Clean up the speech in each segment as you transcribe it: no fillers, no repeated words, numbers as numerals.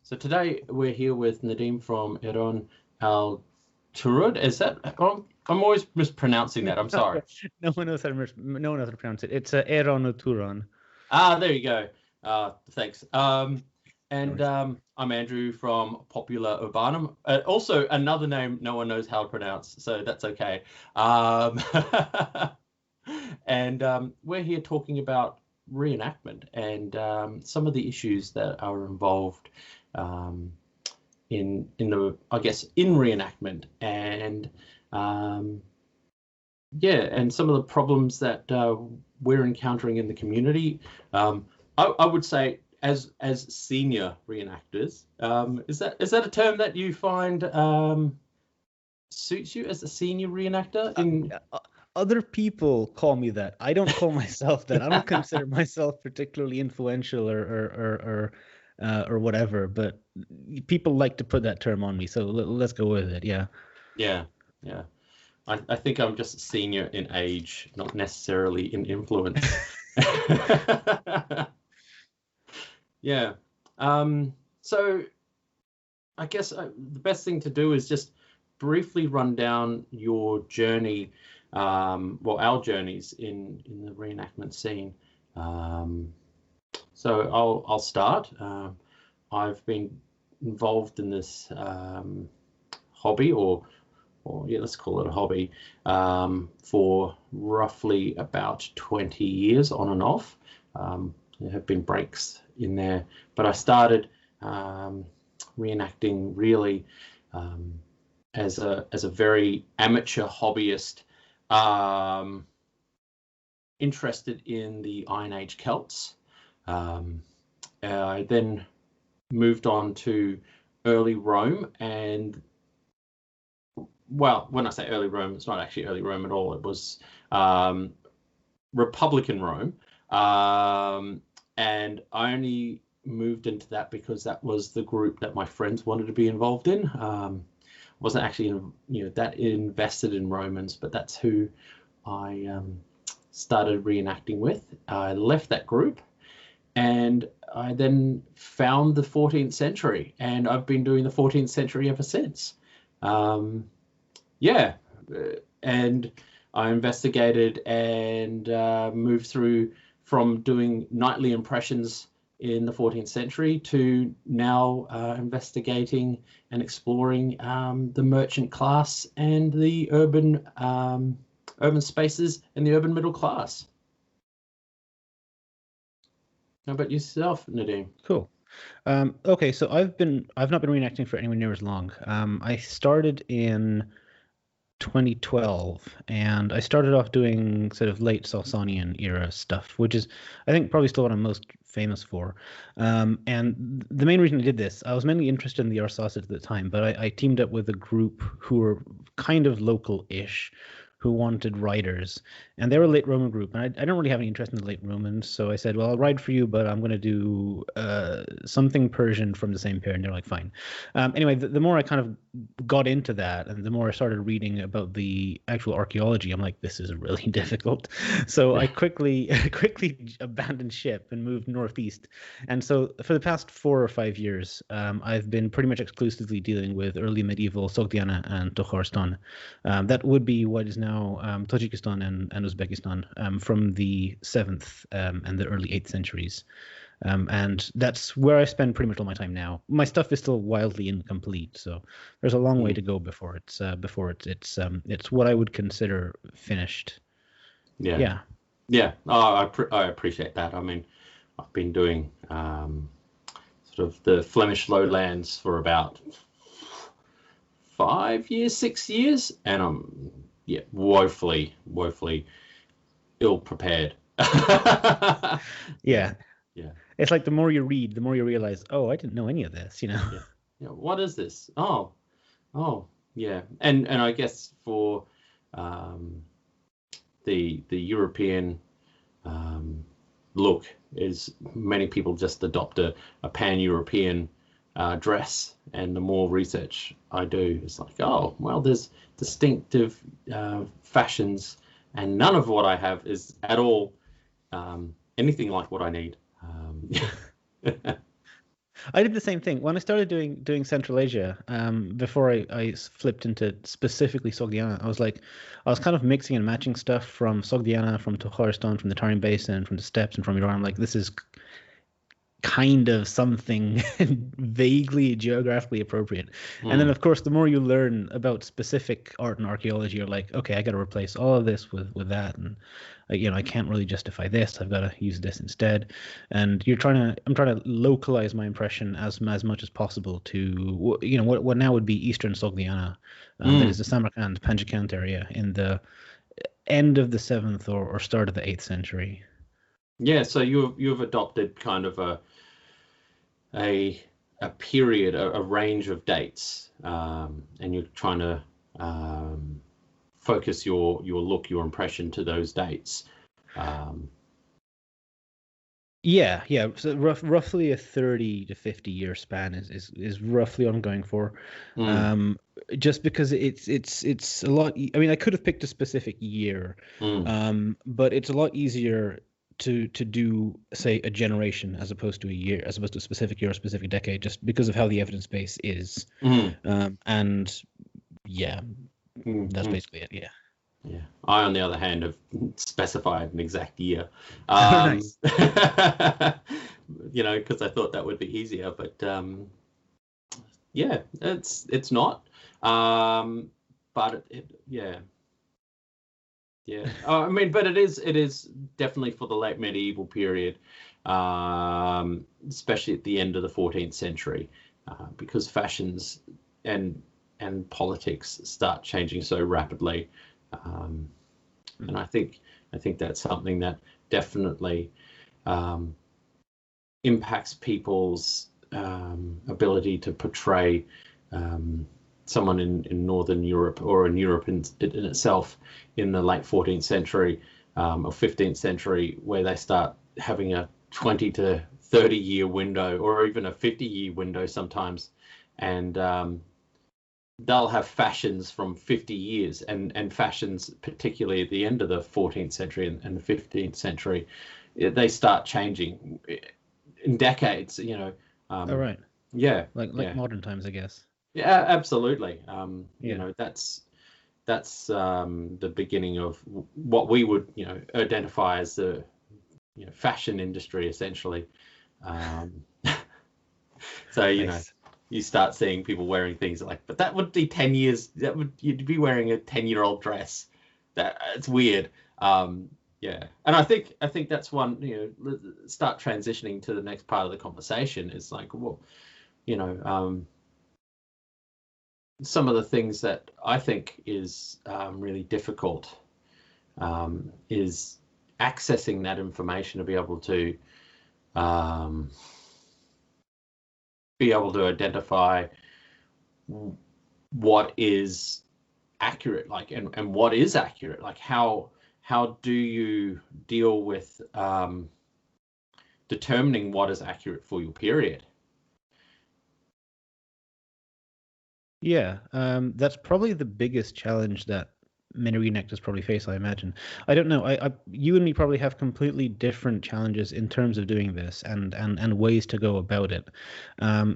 So today we're here with Nadeem from Eran Al Turud. Is that? I'm always mispronouncing that. I'm sorry. No one knows how to pronounce it. It's Eran or Turan. There you go. Thanks. I'm Andrew from Popula Urbanum. Also, another name no one knows how to pronounce, so that's okay. We're here talking about reenactment and some of the issues that are involved in reenactment and and some of the problems that we're encountering in the community. I would say as senior reenactors, is that a term that you find suits you as a senior reenactor? Other people call me that. I don't call myself that. I don't consider myself particularly influential or whatever, but people like to put that term on me, so let's go with it. Yeah. I think I'm just senior in age, not necessarily in influence. Yeah. So I guess the best thing to do is just briefly run down your journey, our journeys in the reenactment scene. So I'll start. I've been involved in this hobby, or let's call it a hobby, for roughly about 20 years on and off. There have been breaks in there, but I started reenacting really as a very amateur hobbyist, interested in the Iron Age Celts. I then moved on to early Rome, and well, when I say early Rome, it's not actually early Rome at all. It was Republican Rome, and I only moved into that because that was the group that my friends wanted to be involved in. Wasn't actually that invested in Romans, but that's who I started reenacting with. I left that group, and I then found the 14th century, and I've been doing the 14th century ever since. And I investigated and moved through from doing nightly impressions in the 14th century to now investigating and exploring the merchant class and the urban spaces and the urban middle class. How about yourself, Nadeem? Cool. Okay, so I've not been reenacting for anywhere near as long. I started in 2012, and I started off doing sort of late Sogdian era stuff, which is, I think, probably still what I'm most famous for. And the main reason I did this, I was mainly interested in the Arsacids at the time, but I teamed up with a group who were kind of local-ish, who wanted riders, and they were a late Roman group, and I don't really have any interest in the late Romans, so I said, well, I'll ride for you, but I'm going to do something Persian from the same period, and they're like, fine. Anyway, the more I kind of got into that, and the more I started reading about the actual archaeology, I'm like, this is really difficult. So I quickly abandoned ship and moved northeast, and so for the past 4 or 5 years, I've been pretty much exclusively dealing with early medieval Sogdiana and Tocharistan. That would be what is now Tajikistan and Uzbekistan from the 7th and the early 8th centuries. And that's where I spend pretty much all my time now. My stuff is still wildly incomplete, so there's a long way to go before it's what I would consider finished. Yeah. I appreciate that. I mean, I've been doing sort of the Flemish lowlands for about 5 years, 6 years, and I'm woefully ill prepared. Yeah. It's like the more you read, the more you realize, oh, I didn't know any of this, Yeah. What is this? Oh, yeah. And I guess for the European look is many people just adopt a pan-European dress, and the more research I do, it's like, oh, well, there's distinctive fashions, and none of what I have is at all anything like what I need. I did the same thing when I started doing Central Asia. Before I flipped into specifically Sogdiana, I was kind of mixing and matching stuff from Sogdiana, from Tohoristan, from the Tarim Basin, from the steppes, and from Iran. I'm like, this is kind of something vaguely geographically appropriate. And then, of course, the more you learn about specific art and archaeology, you're like, okay, I got to replace all of this with that, and I can't really justify this. I've got to use this instead. And I'm trying to localize my impression as much as possible to what now would be Eastern Sogdiana, that is the Samarkand Panjikant area in the end of the 7th or start of the 8th century. Yeah, so you've adopted kind of a period, a range of dates, and you're trying to focus your impression to those dates. Yeah. So roughly a 30 to 50 year span is roughly what I'm going for. Just because it's a lot. I mean, I could have picked a specific year, but it's a lot easier to do, say, a generation as opposed to a year, as opposed to a specific year or a specific decade, just because of how the evidence base is. And yeah, that's basically it. Yeah. Yeah. I, on the other hand, have specified an exact year. Nice. Because I thought that would be easier, but yeah, it's not. But yeah. I mean, but it is definitely for the late medieval period, especially at the end of the 14th century, because fashions and politics start changing so rapidly, and I think that's something that definitely impacts people's ability to portray someone in Northern Europe or in Europe in itself in the late 14th century or 15th century, where they start having a 20 to 30 year window or even a 50-year window sometimes, and they'll have fashions from 50 years and fashions particularly at the end of the 14th century and the 15th century, they start changing in decades, Oh, right. Yeah. Like modern times, I guess. Yeah, absolutely. That's the beginning of what we would, identify as the, fashion industry, essentially. So, Nice. You start seeing people wearing things like, but that would be 10 years. You'd be wearing a 10-year-old dress. It's weird. Yeah, and I think that's one. Start transitioning to the next part of the conversation. Is like, well, some of the things that I think is really difficult is accessing that information to be able to identify what is accurate, like, and what is accurate. Like, how do you deal with determining what is accurate for your period? Yeah, that's probably the biggest challenge that many reenactors probably face, I imagine. I don't know. You and me probably have completely different challenges in terms of doing this and ways to go about it.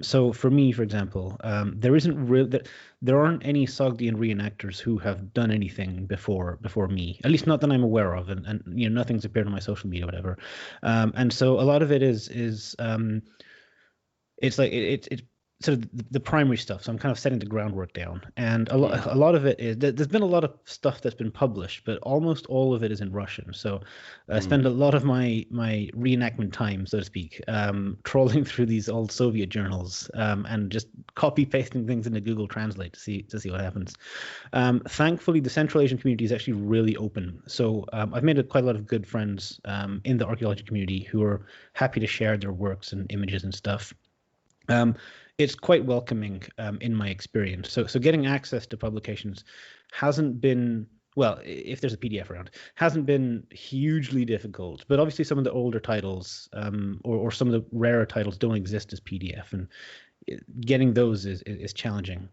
So for me, for example, there aren't any Sogdian reenactors who have done anything before me, at least not that I'm aware of, and nothing's appeared on my social media, whatever. And so a lot of it is it's like it's sort of the primary stuff. So I'm kind of setting the groundwork down, and a lot of it is there's been a lot of stuff that's been published, but almost all of it is in Russian. So I spend a lot of my reenactment time, so to speak, trawling through these old Soviet journals and just copy pasting things into Google Translate to see what happens. Thankfully, the Central Asian community is actually really open. So I've made quite a lot of good friends in the archaeology community who are happy to share their works and images and stuff. It's quite welcoming in my experience. So getting access to publications hasn't been, well, if there's a PDF around, hasn't been hugely difficult. But obviously some of the older titles or some of the rarer titles don't exist as PDF, and getting those is challenging.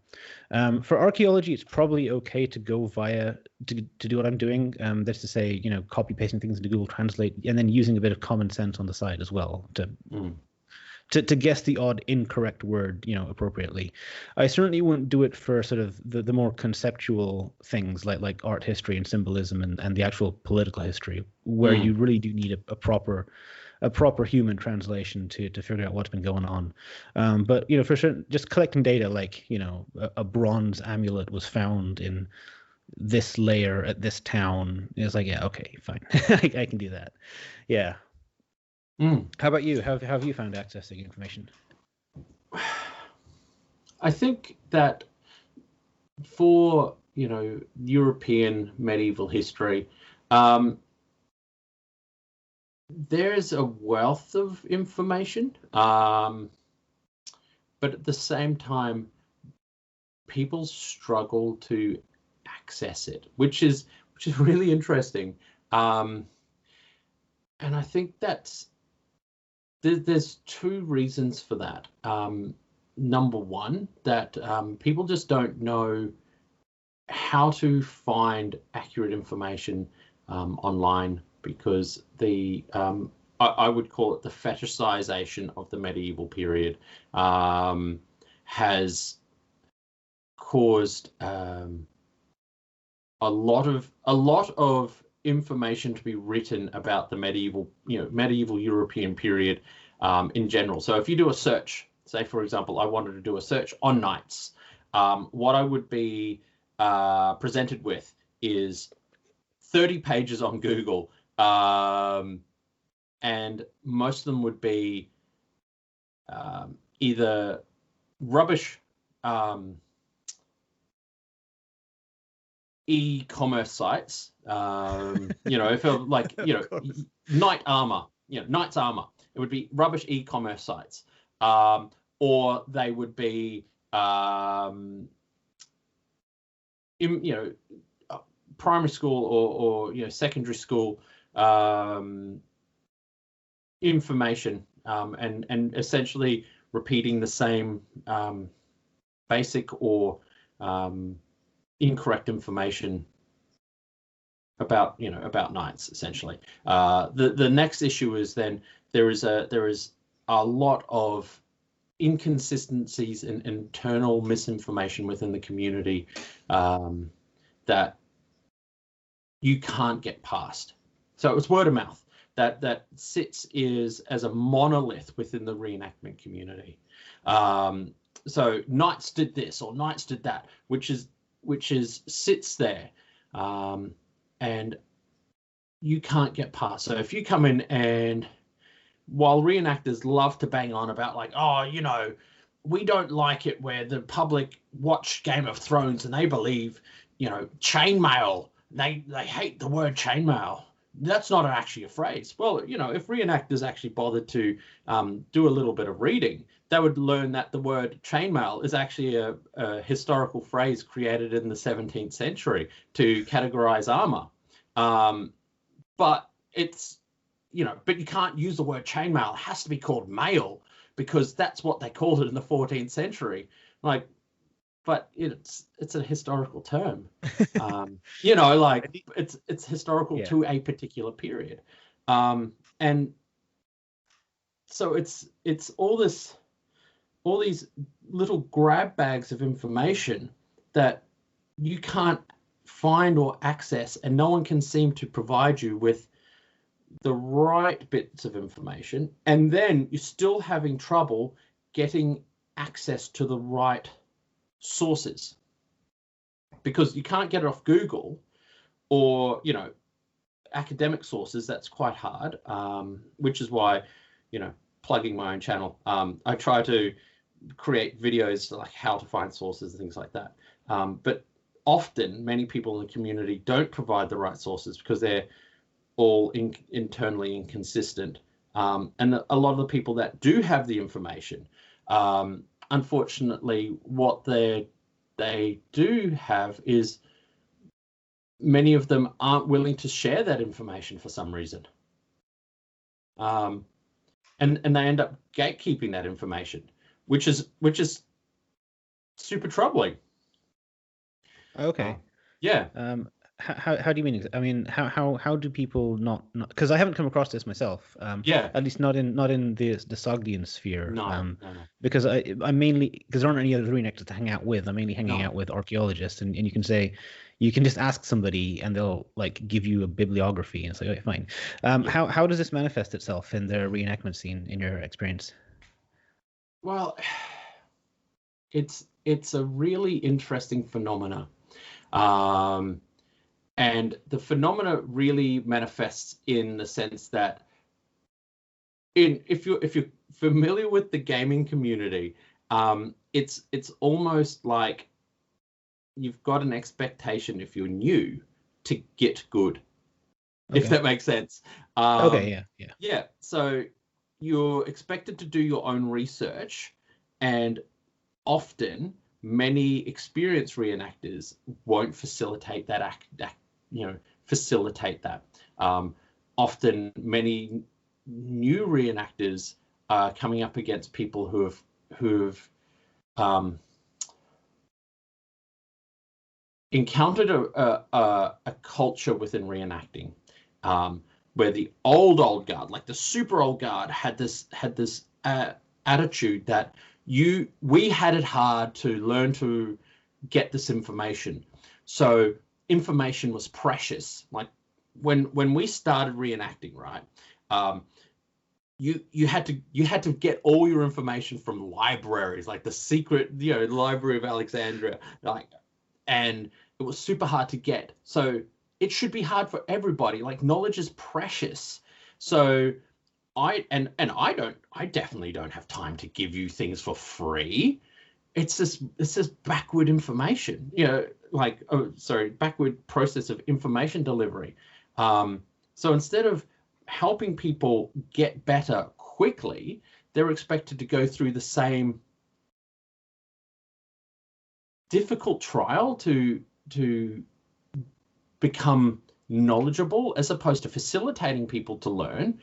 For archaeology, it's probably okay to go to do what I'm doing. That's to say, copy pasting things into Google Translate and then using a bit of common sense on the side as well to guess the odd incorrect word, appropriately. I certainly wouldn't do it for sort of the more conceptual things like art history and symbolism and the actual political history, where you really do need a proper human translation to figure out what's been going on. But for sure, just collecting data like a bronze amulet was found in this layer at this town is like, yeah, okay, fine. I can do that. Yeah. How about you? How have you found accessing information? I think that for European medieval history, there's a wealth of information, but at the same time, people struggle to access it, which is really interesting. And I think there's two reasons for that. Number one, that people just don't know how to find accurate information online, because I would call it the fetishization of the medieval period has caused a lot of information to be written about the medieval European period in general. So if you do a search, say for example, I wanted to do a search on knights, what I would be presented with is 30 pages on Google, and most of them would be either rubbish e-commerce sites, if it, like knight armor, knight's armor, it would be rubbish e-commerce sites, or they would be primary school or secondary school information, and essentially repeating the same basic or incorrect information about knights, essentially. The next issue is then there is a lot of inconsistencies and internal misinformation within the community that you can't get past. So it was word of mouth that sits as a monolith within the reenactment community. So knights did this or knights did that, which sits there, and you can't get past. So if you come in, and while reenactors love to bang on about like, we don't like it where the public watch Game of Thrones and they believe, chainmail, they hate the word chainmail. That's not actually a phrase. Well, if reenactors actually bothered to do a little bit of reading, they would learn that the word chainmail is actually a historical phrase created in the 17th century to categorize armor. But it's, but you can't use the word chainmail. It has to be called mail because that's what they called it in the 14th century. Like, but it's a historical term. It's historical to a particular period. And so it's all these little grab bags of information that you can't find or access, and no one can seem to provide you with the right bits of information. And then you're still having trouble getting access to the right sources, because you can't get it off Google or academic sources. That's quite hard, which is why plugging my own channel, I try to create videos like how to find sources and things like that, but often many people in the community don't provide the right sources because they're all internally inconsistent, and a lot of the people that do have the information, unfortunately, what they do have is many of them aren't willing to share that information for some reason, and they end up gatekeeping that information, which is super troubling. Okay. Yeah. How do you mean? I mean, how do people not? Because I haven't come across this myself. Yeah. At least not in the Sogdian sphere. No. No. Because I mainly, because there aren't any other reenactors to hang out with. I'm mainly hanging No. out with archaeologists, and you can say, you can just ask somebody and they'll like give you a bibliography and it's like, okay, fine. How does this manifest itself in the reenactment scene in your experience? Well, it's a really interesting phenomena. And the phenomena really manifests in the sense that if you're familiar with the gaming community, it's almost like you've got an expectation if you're new to get good, if that makes sense. Okay, yeah. Yeah, so you're expected to do your own research, and often many experienced reenactors won't facilitate that facilitate that. Often many new reenactors are coming up against people who've encountered a culture within reenacting, where the old guard, like the super old guard, had this attitude that we had it hard to learn to get this information. So information was precious. Like when we started reenacting, right? You had to get all your information from libraries, like the secret, Library of Alexandria, and it was super hard to get. So it should be hard for everybody. Like, knowledge is precious. So I definitely don't have time to give you things for free. It's this backward information, backward process of information delivery. So instead of helping people get better quickly, they're expected to go through the same difficult trial to become knowledgeable, as opposed to facilitating people to learn.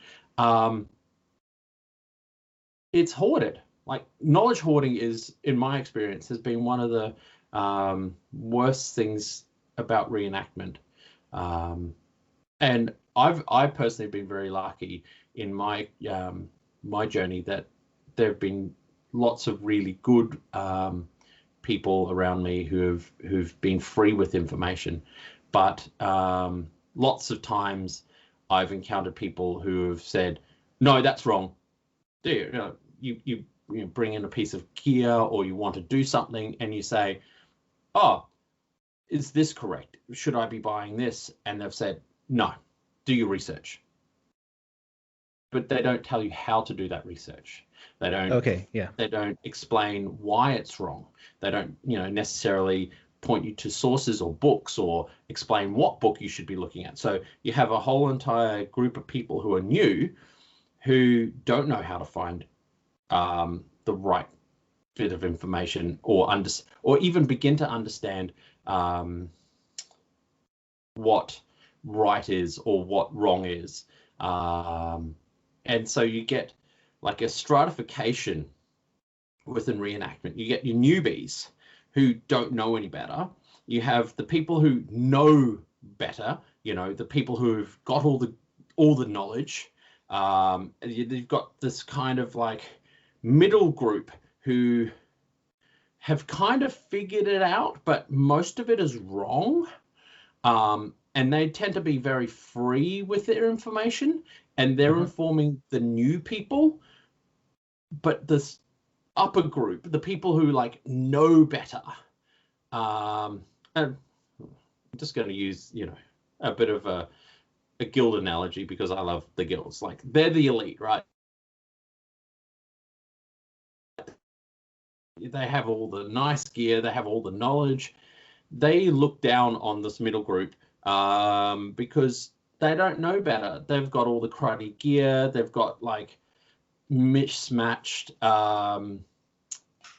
It's hoarded. Like, knowledge hoarding is, in my experience, has been one of the worst things about reenactment. And I've personally been very lucky in my my journey that there have been lots of really good people around me who've been free with information, but lots of times I've encountered people who have said, "No, that's wrong." You bring in a piece of gear, or you want to do something, and you say, "Oh, is this correct? Should I be buying this?" And they've said, "No, do your research." But they don't tell you how to do that research. They don't. Okay, yeah. They don't explain why it's wrong. They don't, necessarily point you to sources or books, or explain what book you should be looking at. So you have a whole entire group of people who are new, who don't know how to find the right bit of information, or even begin to understand what right is or what wrong is. And so you get like a stratification within reenactment. You get your newbies who don't know any better. You have the people who know better, the people who've got all the knowledge. You've got this kind of like middle group who have kind of figured it out, but most of it is wrong. And they tend to be very free with their information, and they're informing the new people. But this upper group, the people who like know better, and I'm just going to use, a bit of a guild analogy, because I love the guilds. Like, they're the elite, right? They have all the nice gear, they have all the knowledge. They look down on this middle group because they don't know better. They've got all the cruddy gear. They've got like mismatched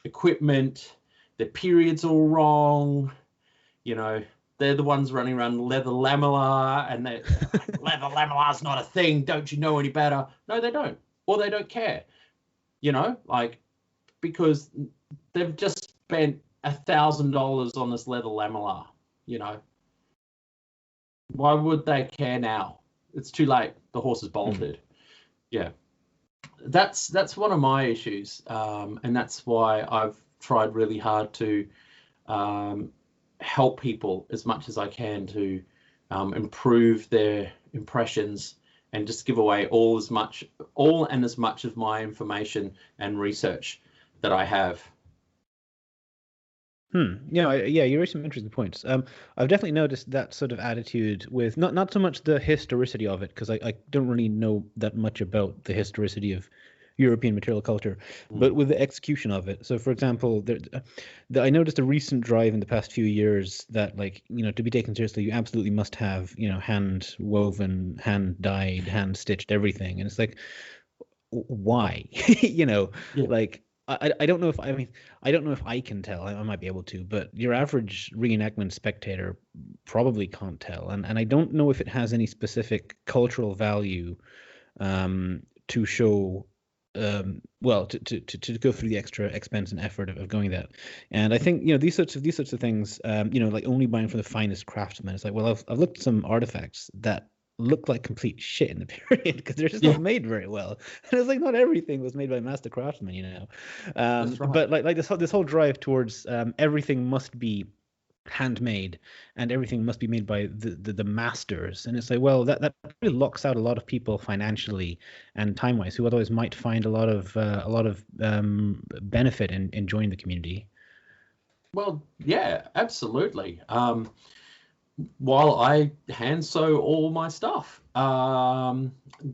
equipment. Their period's all wrong. They're the ones running around leather lamella, and they're like, leather lamella's not a thing. Don't you know any better? No, they don't, or they don't care. Because they've just spent $1,000 on this leather lamella. Why would they care now? It's too late. The horse is bolted. Yeah, that's one of my issues, and that's why I've tried really hard to help people as much as I can to improve their impressions and just give away all as much of my information and research that I have. Yeah, you raised some interesting points. I've definitely noticed that sort of attitude with not so much the historicity of it, because I don't really know that much about the historicity of European material culture, but with the execution of it. So, for example, I noticed a recent drive in the past few years that, like, to be taken seriously, you absolutely must have, hand woven, hand dyed, hand stitched everything, and it's like, why? Yeah. Like, I don't know if I don't know if I can tell. I might be able to, but your average reenactment spectator probably can't tell, and I don't know if it has any specific cultural value to show. Well, to go through the extra expense and effort of going that, and I think these sorts of things, like only buying from the finest craftsmen. It's like, well, I've looked at some artifacts that look like complete shit in the period because they're just not made very well. And it's like, not everything was made by master craftsmen, That's right. But like this whole drive towards everything must be handmade and everything must be made by the masters, and it's like, well, that really locks out a lot of people financially and time wise who otherwise might find a lot of benefit in joining the community. Well, yeah, absolutely. While I hand sew all my stuff,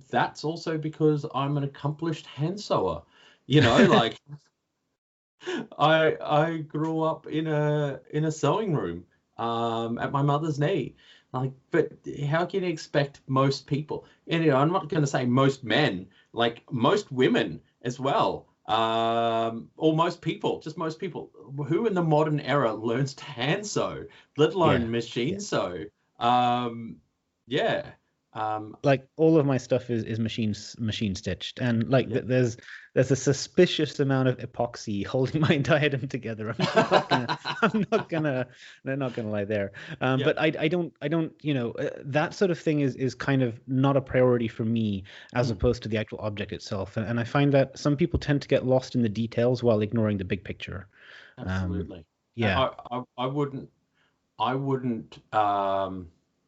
that's also because I'm an accomplished hand sewer. Like I grew up in a sewing room at my mother's knee. Like, but how can you expect most people? And I'm not going to say most men, like most women as well, or most people, just most people. Who in the modern era learns to hand sew, let alone machine sew? Yeah. Like, all of my stuff is machine stitched, and like there's a suspicious amount of epoxy holding my diadem together. I'm not gonna lie there. But I don't that sort of thing is kind of not a priority for me as opposed to the actual object itself, and I find that some people tend to get lost in the details while ignoring the big picture. Absolutely. Yeah. I wouldn't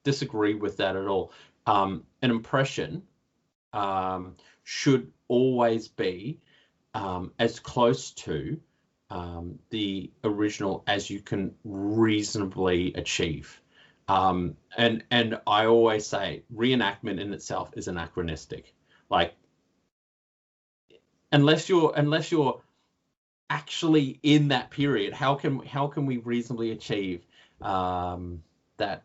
disagree with that at all. An impression should always be as close to the original as you can reasonably achieve. And I always say reenactment in itself is anachronistic. Like, unless you're actually in that period, how can we reasonably achieve that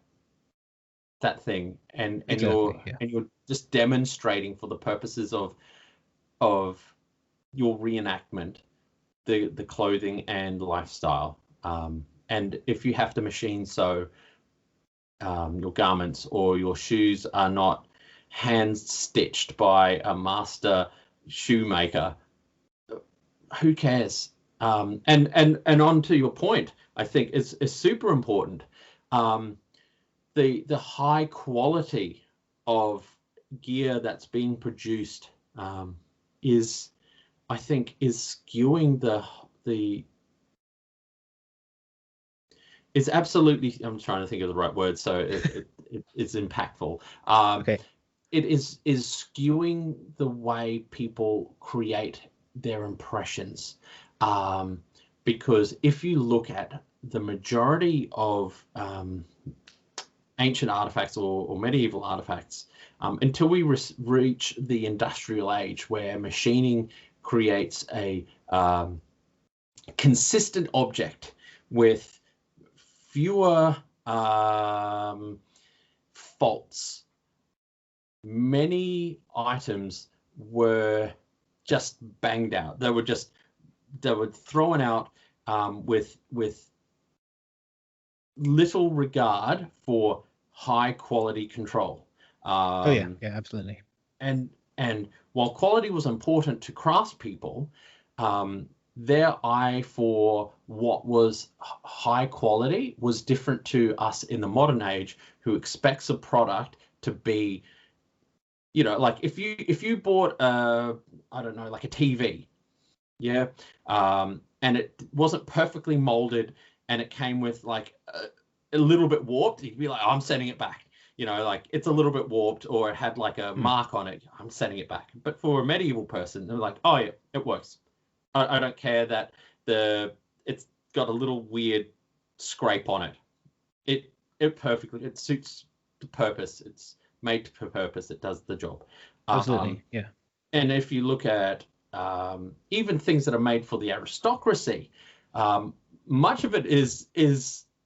thing? And you're just demonstrating for the purposes of your reenactment the clothing and lifestyle. And if you have to machine sew your garments, or your shoes are not hand stitched by a master shoemaker, who cares? And on to your point, I think is super important. The high quality of gear that's being produced is, I think, is skewing it's absolutely, I'm trying to think of the right word so it's impactful. Okay. It is skewing the way people create their impressions, because if you look at the majority of ancient artifacts or medieval artifacts, until we reach the industrial age where machining creates a consistent object with fewer faults, many items were just banged out. They were thrown out with little regard for high quality control. Absolutely. And while quality was important to craftspeople, their eye for what was high quality was different to us in the modern age, who expects a product to be, you know, like if you bought I don't know, like a TV, yeah, and it wasn't perfectly molded, and it came with like a little bit warped, you'd be like, oh, I'm sending it back. You know, like it's a little bit warped, or it had like a mark on it, I'm sending it back. But for a medieval person, they're like, oh yeah, it works. I don't care that it's got a little weird scrape on it. It suits the purpose. It's made for purpose. It does the job. Absolutely, yeah. And if you look at even things that are made for the aristocracy, much of it is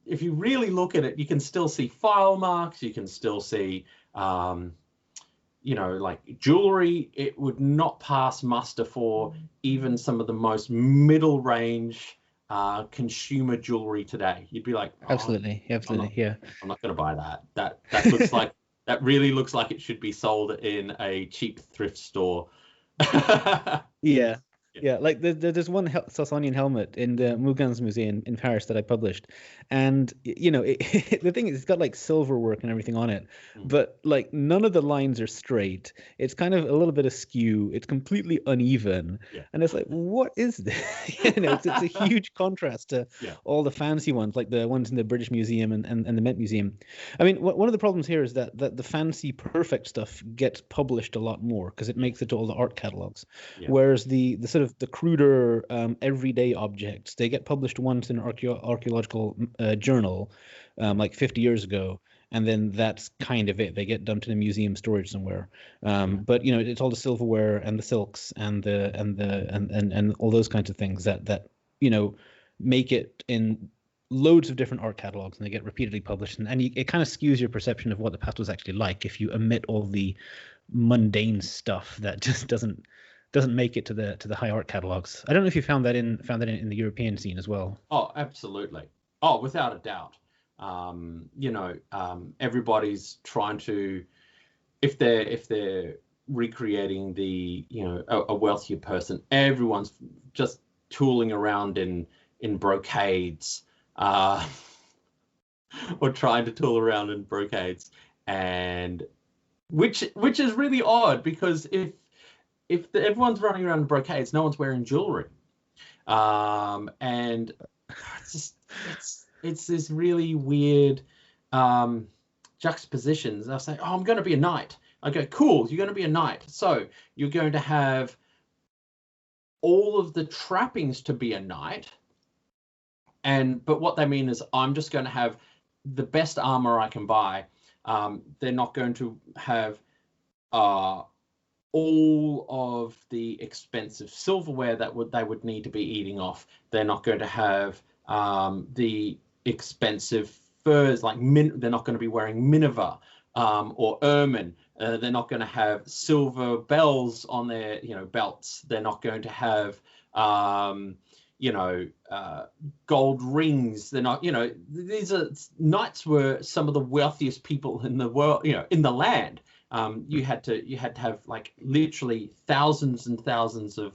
if you really look at it, you can still see file marks. You can still see, you know, like jewelry. It would not pass muster for even some of the most middle range consumer jewelry today. You'd be like, oh, absolutely, yeah. I'm not going to buy that. That looks like that really looks like it should be sold in a cheap thrift store. Yeah, like there's one Sogdian helmet in the Mugan's Museum in Paris that I published, and you know, the thing is, it's got like silver work and everything on it, but like none of the lines are straight. It's kind of a little bit askew. It's completely uneven, and it's like, what is this? You know, it's a huge contrast to all the fancy ones, like the ones in the British Museum and the Met Museum. I mean, one of the problems here is that the fancy perfect stuff gets published a lot more because it makes it to all the art catalogs, whereas the sort of the cruder everyday objects, they get published once in an archaeological journal like 50 years ago, and then that's kind of it. They get dumped in a museum storage somewhere. But you know, it's all the silverware and the silks and all those kinds of things that you know make it in loads of different art catalogs, and they get repeatedly published, and it kind of skews your perception of what the past was actually like if you omit all the mundane stuff that just doesn't make it to the high art catalogs. I don't know if you found that in the European scene as well. Oh, absolutely. Oh, without a doubt. You know, everybody's trying to, if they're recreating the, you know, a wealthier person, everyone's just tooling around in brocades, or trying to tool around in brocades, and which is really odd, because if everyone's running around in brocades, no one's wearing jewelry, and it's this really weird juxtapositions. They'll say, "Oh, I'm going to be a knight." I go, "Cool, you're going to be a knight. So you're going to have all of the trappings to be a knight, but what they mean is, I'm just going to have the best armor I can buy. They're not going to have all of the expensive silverware that they would need to be eating off. They're not going to have the expensive furs, like they're not going to be wearing minever or ermine. They're not going to have silver bells on their, you know, belts. They're not going to have you know, gold rings. They're not, you know, knights were some of the wealthiest people in the world, you know, in the land. You had to have like literally thousands and thousands of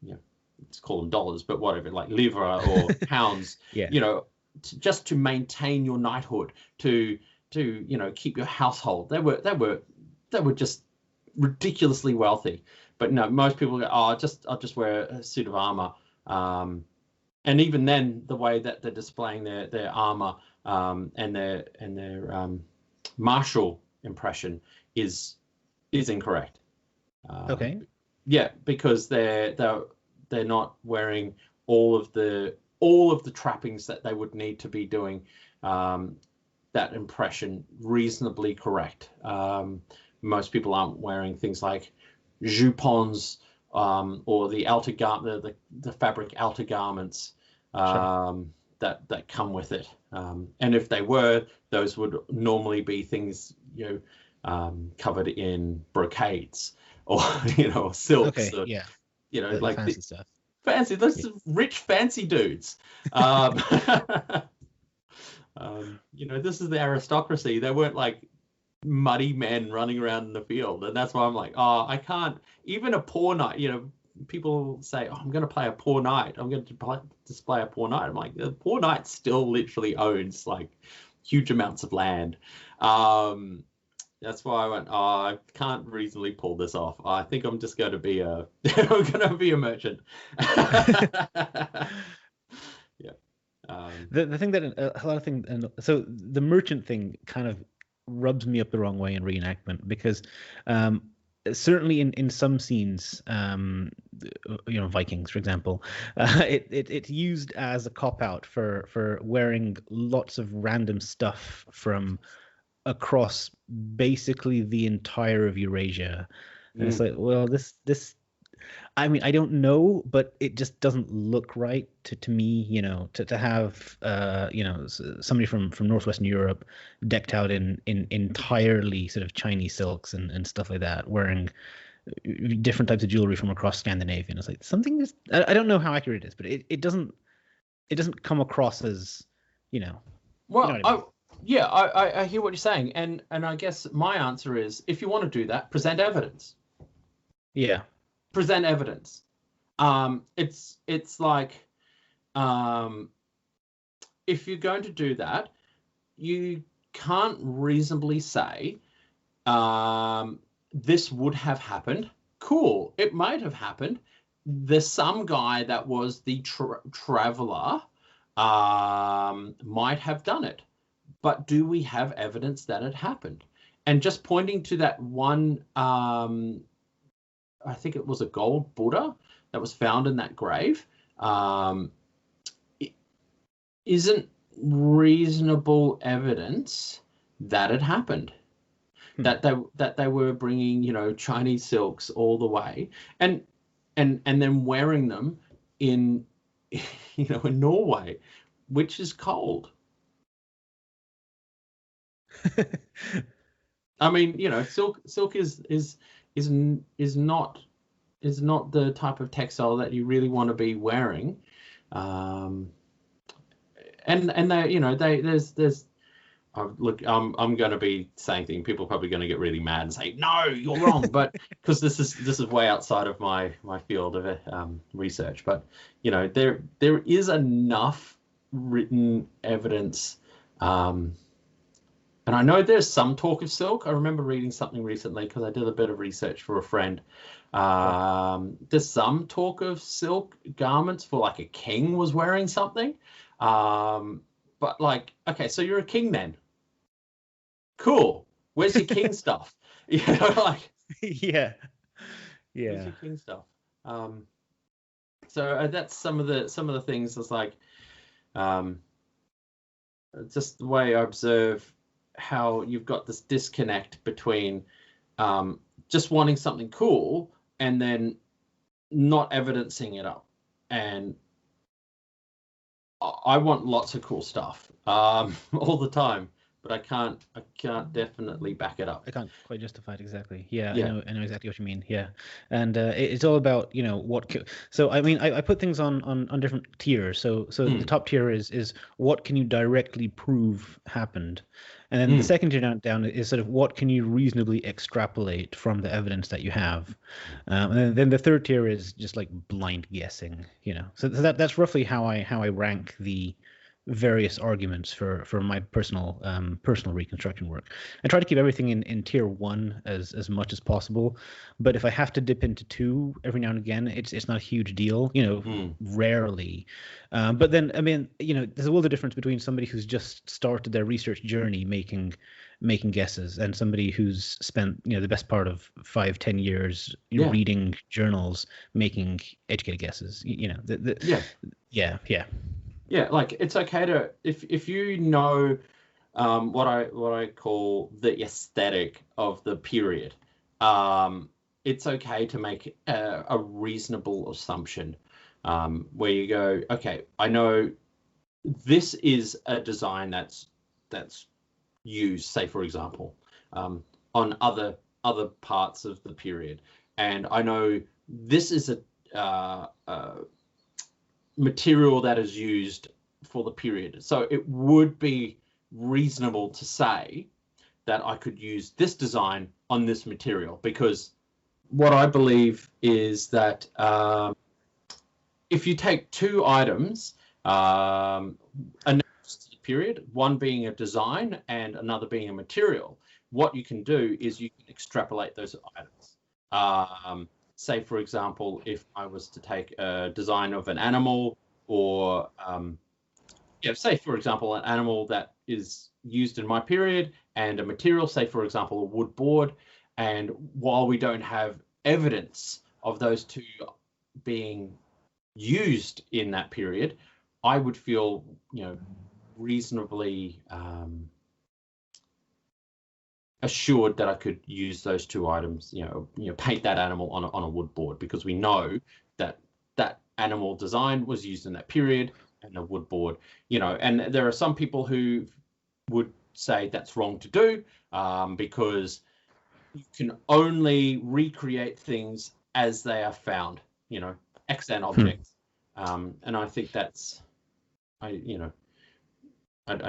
you know, let's call them dollars, but whatever, like livre or pounds, you know, just to maintain your knighthood, to you know, keep your household. They were just ridiculously wealthy. But no, most people go, oh, I'll just wear a suit of armor. And even then, the way that they're displaying their armor and their martial impression is incorrect. Okay. Yeah, because they're not wearing all of the trappings that they would need to be doing that impression reasonably correct. Most people aren't wearing things like jupons or the outer the fabric outer garments that come with it. And if they were, those would normally be things, you know, covered in brocades or, you know, silks. Okay, yeah. You know, the like fancy stuff. Fancy, those rich, fancy dudes. You know, this is the aristocracy. They weren't like muddy men running around in the field, and that's why I'm like, oh, I can't. Even a poor knight, you know, people say, oh, I'm going to play a poor knight. I'm going to display a poor knight. I'm like, the poor knight still literally owns like huge amounts of land. That's why I went, oh, I can't reasonably pull this off. I think I'm just going to be a merchant. Yeah. The thing that a lot of things, and so the merchant thing kind of rubs me up the wrong way in reenactment, because certainly in some scenes, Vikings, for example, it's used as a cop out for wearing lots of random stuff from across basically the entire of Eurasia. And it's like, well, this I mean, I don't know, but it just doesn't look right to me, to have somebody from Northwestern Europe decked out in entirely sort of Chinese silks and stuff like that, wearing different types of jewelry from across Scandinavia. And it's like something is, I don't know how accurate it is, but it doesn't come across as, Well, I mean? yeah, I hear what you're saying, and I guess my answer is, if you want to do that, present evidence. Yeah. Present evidence. It's like, if you're going to do that, you can't reasonably say, this would have happened. Cool, it might have happened. There's some guy that was the traveler, might have done it. But do we have evidence that it happened? And just pointing to that one, I think it was a gold Buddha that was found in that grave, it isn't reasonable evidence that it happened. That they were bringing, Chinese silks all the way, and then wearing them in, in Norway, which is cold. I mean, silk is not the type of textile that you really want to be wearing, and there's look, I'm going to be saying things. People are probably going to get really mad and say, no, you're wrong, but because this is way outside of my field of research, but there is enough written evidence. And I know there's some talk of silk. I remember reading something recently because I did a bit of research for a friend. There's some talk of silk garments for like a king was wearing something. But like, okay, so you're a king then. Cool. Where's your king stuff? Like. Yeah. Where's your king stuff? So that's some of the things. It's like, just the way I observe how you've got this disconnect between just wanting something cool and then not evidencing it up. And I want lots of cool stuff all the time, but I can't definitely back it up. I can't quite justify it exactly. Yeah. I know exactly what you mean. Yeah. And it's all about, so I mean, I put things on different tiers. So the top tier is what can you directly prove happened? And then the second tier down is sort of what can you reasonably extrapolate from the evidence that you have. And then the third tier is just like blind guessing, So that's roughly how I rank the various arguments for my personal reconstruction work. I try to keep everything in tier 1 as much as possible, but if I have to dip into 2 every now and again, it's not a huge deal, rarely. But then I mean, there's a world of difference between somebody who's just started their research journey making guesses and somebody who's spent the best part of 5-10 years reading journals making educated guesses. Yeah, like it's okay to if what I call the aesthetic of the period, it's okay to make a reasonable assumption, where you go, okay, I know this is a design that's used, say for example, on other parts of the period, and I know this is a material that is used for the period. So it would be reasonable to say that I could use this design on this material because what I believe is that if you take two items, announced to the period, one being a design and another being a material, what you can do is you can extrapolate those items. Say, for example, if I was to take a design of an animal, or say, for example, an animal that is used in my period and a material, say, for example, a wood board. And while we don't have evidence of those two being used in that period, I would feel, reasonably assured that I could use those two items, paint that animal on a wood board, because we know that that animal design was used in that period and a wood board, and there are some people who would say that's wrong to do, because you can only recreate things as they are found, extant objects. And I think that's, I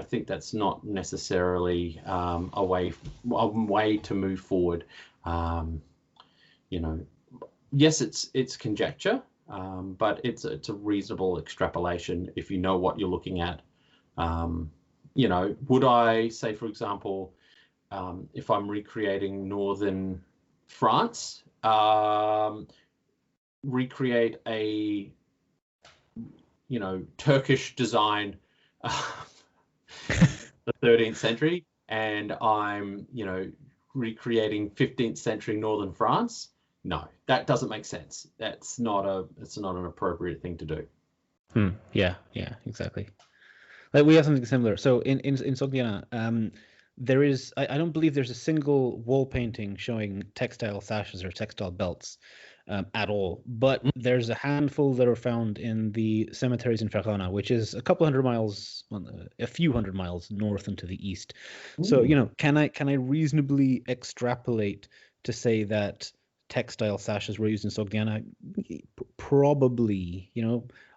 think that's not necessarily a way to move forward. Yes, it's conjecture, but it's a reasonable extrapolation if you know what you're looking at. Would I say, for example, if I'm recreating northern France, recreate a Turkish design, the 13th century, and I'm recreating 15th century northern France? No, that doesn't make sense. It's not an appropriate thing to do. Yeah, exactly. Like, we have something similar. So in Sogdian, there is, I don't believe there's a single wall painting showing textile sashes or textile belts at all, but there's a handful that are found in the cemeteries in Ferrana, which is a few hundred miles north and to the east. Ooh. So, can I reasonably extrapolate to say that textile sashes were used in Sogdiana? Probably.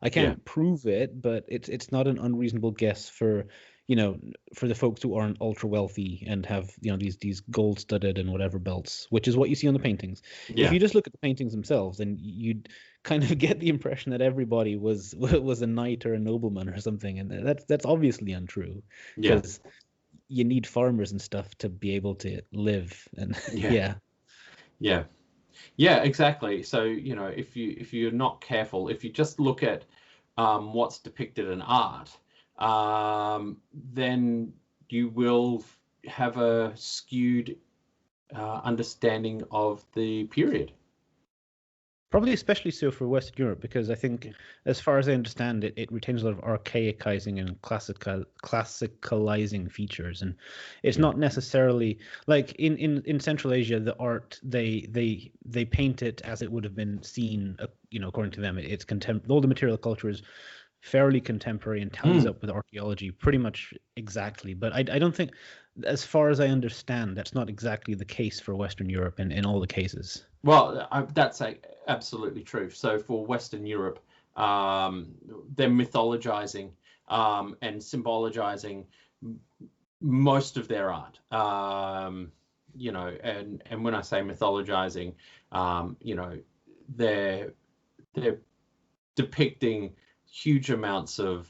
I can't prove it, but it's not an unreasonable guess for the folks who aren't ultra wealthy and have these gold studded and whatever belts, which is what you see on the paintings. If you just look at the paintings themselves, then you'd kind of get the impression that everybody was a knight or a nobleman or something, and that's obviously untrue, because you need farmers and stuff to be able to live. And Yeah, exactly. So, if you're not careful, if you just look at what's depicted in art, then you will have a skewed understanding of the period. Probably especially so for Western Europe, because I think, as far as I understand it, it retains a lot of archaicizing and classicalizing features, and it's not necessarily like in Central Asia. The art, they paint it as it would have been seen, according to them. It's all the material culture is fairly contemporary and tallies up with archaeology pretty much exactly. But I don't think, as far as I understand, that's not exactly the case for Western Europe in all the cases. Well, that's absolutely true. So for Western Europe, they're mythologizing and symbologizing most of their art. And when I say mythologizing, they're depicting huge amounts of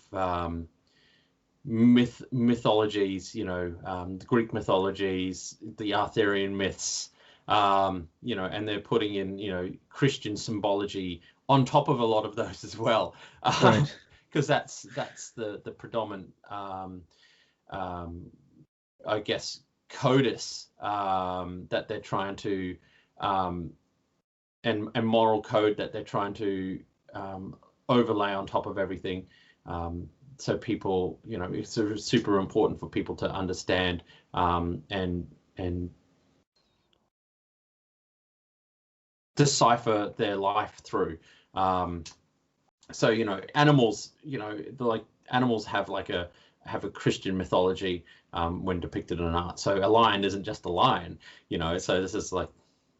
mythologies, the Greek mythologies, the Arthurian myths, and they're putting in, Christian symbology on top of a lot of those as well, because that's the predominant, I guess, codus that they're trying to, and moral code that they're trying to overlay on top of everything. So people, it's sort of super important for people to understand and decipher their life through. So animals, animals have a Christian mythology when depicted in art. So a lion isn't just a lion, So this is like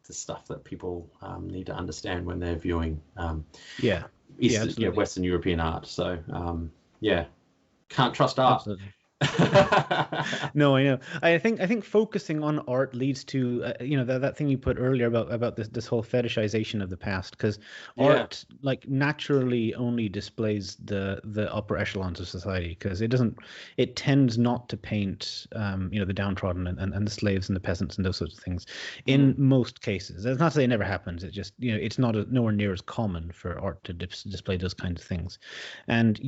the stuff that people need to understand when they're viewing Western European art. So can't trust art. Absolutely. No, I know. I think focusing on art leads to that thing you put earlier about this whole fetishization of the past, because Yeah. art like naturally only displays the upper echelons of society, because it tends not to paint the downtrodden and the slaves and the peasants and those sorts of things in Mm. most cases. That's not to say it never happens. It's just it's nowhere near as common for art to display those kinds of things. And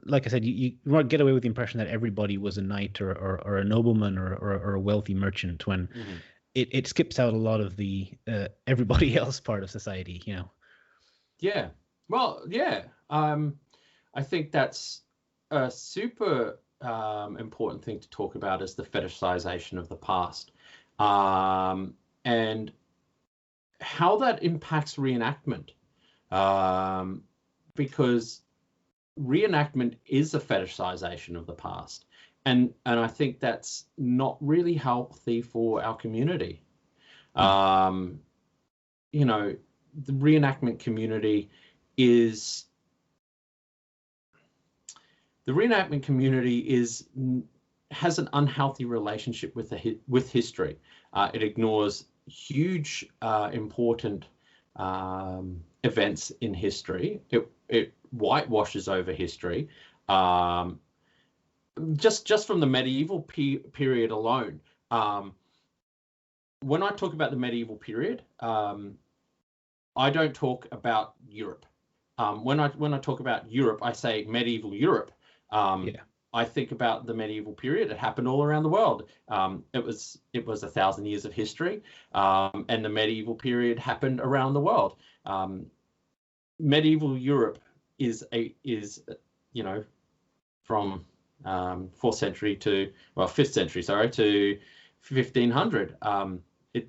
like I said, you might get away with the impression that everybody was a knight or a nobleman or a wealthy merchant, when Mhm. it skips out a lot of the everybody else part of society. Yeah. Well, yeah. I think that's a super important thing to talk about, is the fetishization of the past, and how that impacts reenactment. Um, because reenactment is a fetishization of the past, and I think that's not really healthy for our community. Um, the reenactment community is the reenactment community has an unhealthy relationship with history. It ignores huge important events in history. It whitewashes over history. Um, just from the medieval period alone. When I talk about the medieval period, I don't talk about Europe. When I talk about Europe, I say medieval Europe. Yeah. I think about the medieval period. It happened all around the world. It was 1,000 years of history, and the medieval period happened around the world. Medieval Europe is from 4th century to 5th century, sorry, to 1500.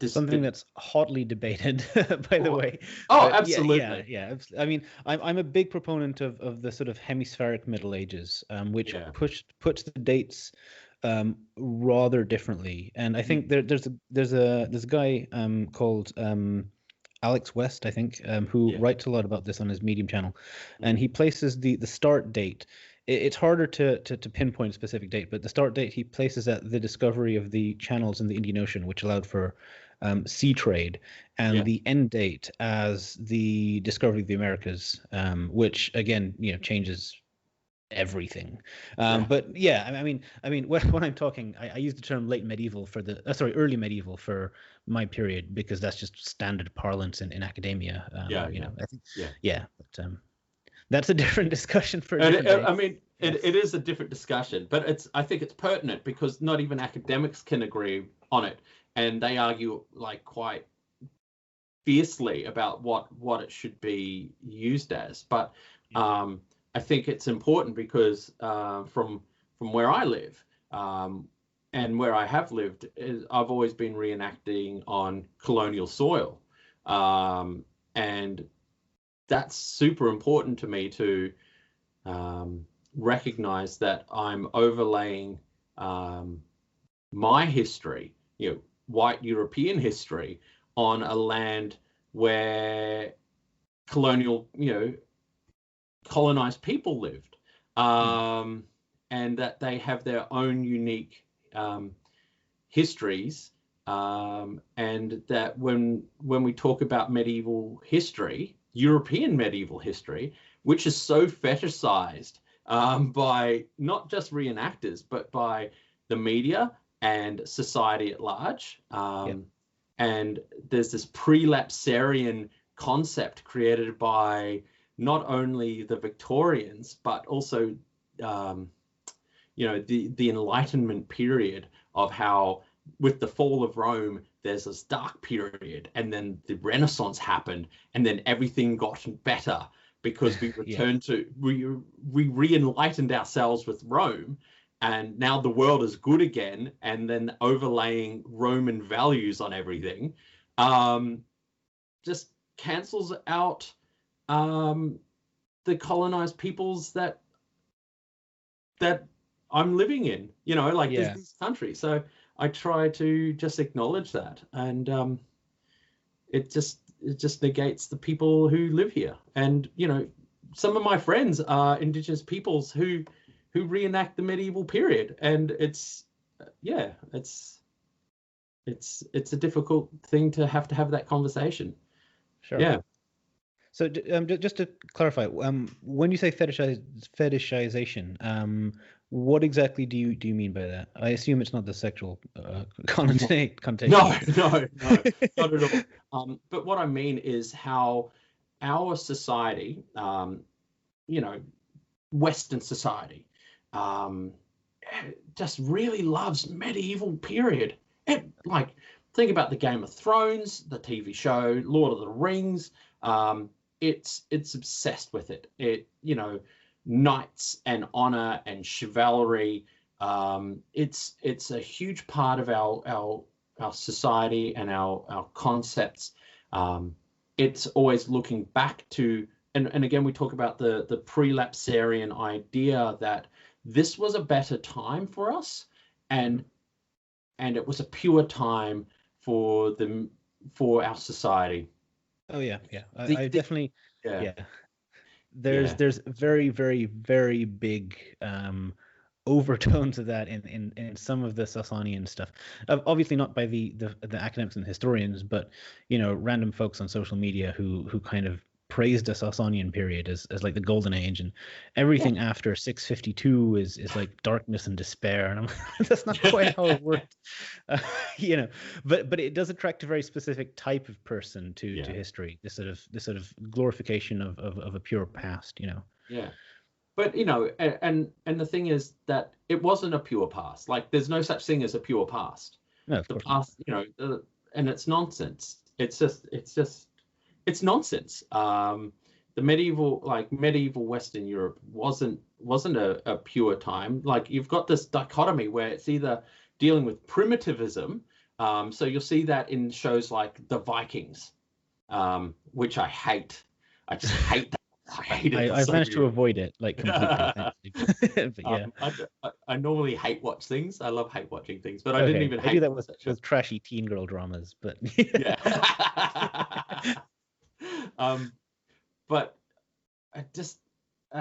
Something that's hotly debated, by the way. Oh, But absolutely. yeah. I mean, I'm a big proponent of the sort of hemispheric Middle Ages, which Yeah. puts the dates rather differently. And I think there's a guy called Alex West, I think, who Yeah. writes a lot about this on his Medium channel, and he places the start date. It's harder to pinpoint a specific date, but the start date he places at the discovery of the channels in the Indian Ocean, which allowed for sea trade, and Yeah. the end date as the discovery of the Americas, which again, changes everything. Yeah. But yeah, I mean, when I'm talking, I use the term late medieval for early medieval for my period, because that's just standard parlance in academia. Yeah. I think, Yeah. yeah, but that's a different discussion for a And different day. I mean, Yes. it is a different discussion, but I think it's pertinent because not even academics can agree on it, and they argue like quite fiercely about what it should be used as. But I think it's important because from where I live, and where I have lived, I've always been reenacting on colonial soil, and that's super important to me to recognize that I'm overlaying my history, white European history, on a land where colonized people lived, and that they have their own unique histories, and that when we talk about medieval history, European medieval history, which is so fetishized by not just reenactors, but by the media and society at large. And there's this prelapsarian concept created by not only the Victorians, but also the Enlightenment period, of how with the fall of Rome, there's this dark period, and then the Renaissance happened, and then everything got better because we returned we re-enlightened ourselves with Rome, and now the world is good again, and then overlaying Roman values on everything just cancels out the colonized peoples that I'm living in, these countries. So I try to just acknowledge that, and it just negates the people who live here. And some of my friends are Indigenous peoples who who reenact the medieval period, and it's a difficult thing to have that conversation. Sure. Yeah. So just to clarify, when you say fetishization, what exactly do you mean by that? I assume it's not the sexual connotation. No, not at all. But what I mean is how our society, Western society, just really loves medieval period. Like, think about the Game of Thrones, the TV show, Lord of the Rings. It's obsessed with it. Knights and honor and chivalry. It's a huge part of our society and our concepts. It's always looking back to, and again, we talk about the prelapsarian idea that this was a better time for us, and it was a pure time for our society. Oh yeah. I definitely. Yeah. There's very, very, very big overtones of that in some of the Sasanian stuff. Obviously not by the academics and historians, but random folks on social media who kind of praised the Sasanian period as like the golden age, and everything after 652 is like darkness and despair, and that's not quite how it worked. But it does attract a very specific type of person to history, this sort of glorification of a pure past. But and the thing is that it wasn't a pure past. Like, there's no such thing as a pure past. No, the past not. And it's nonsense. It's nonsense. The medieval Western Europe wasn't a pure time. Like, you've got this dichotomy where it's either dealing with primitivism. So you'll see that in shows like The Vikings, which I hate. I just hate that. I hate it. I've managed to avoid it like completely. But yeah. I normally hate watch things. I love hate watching things, but I didn't even hate. I do that with trashy teen girl dramas, but yeah. But I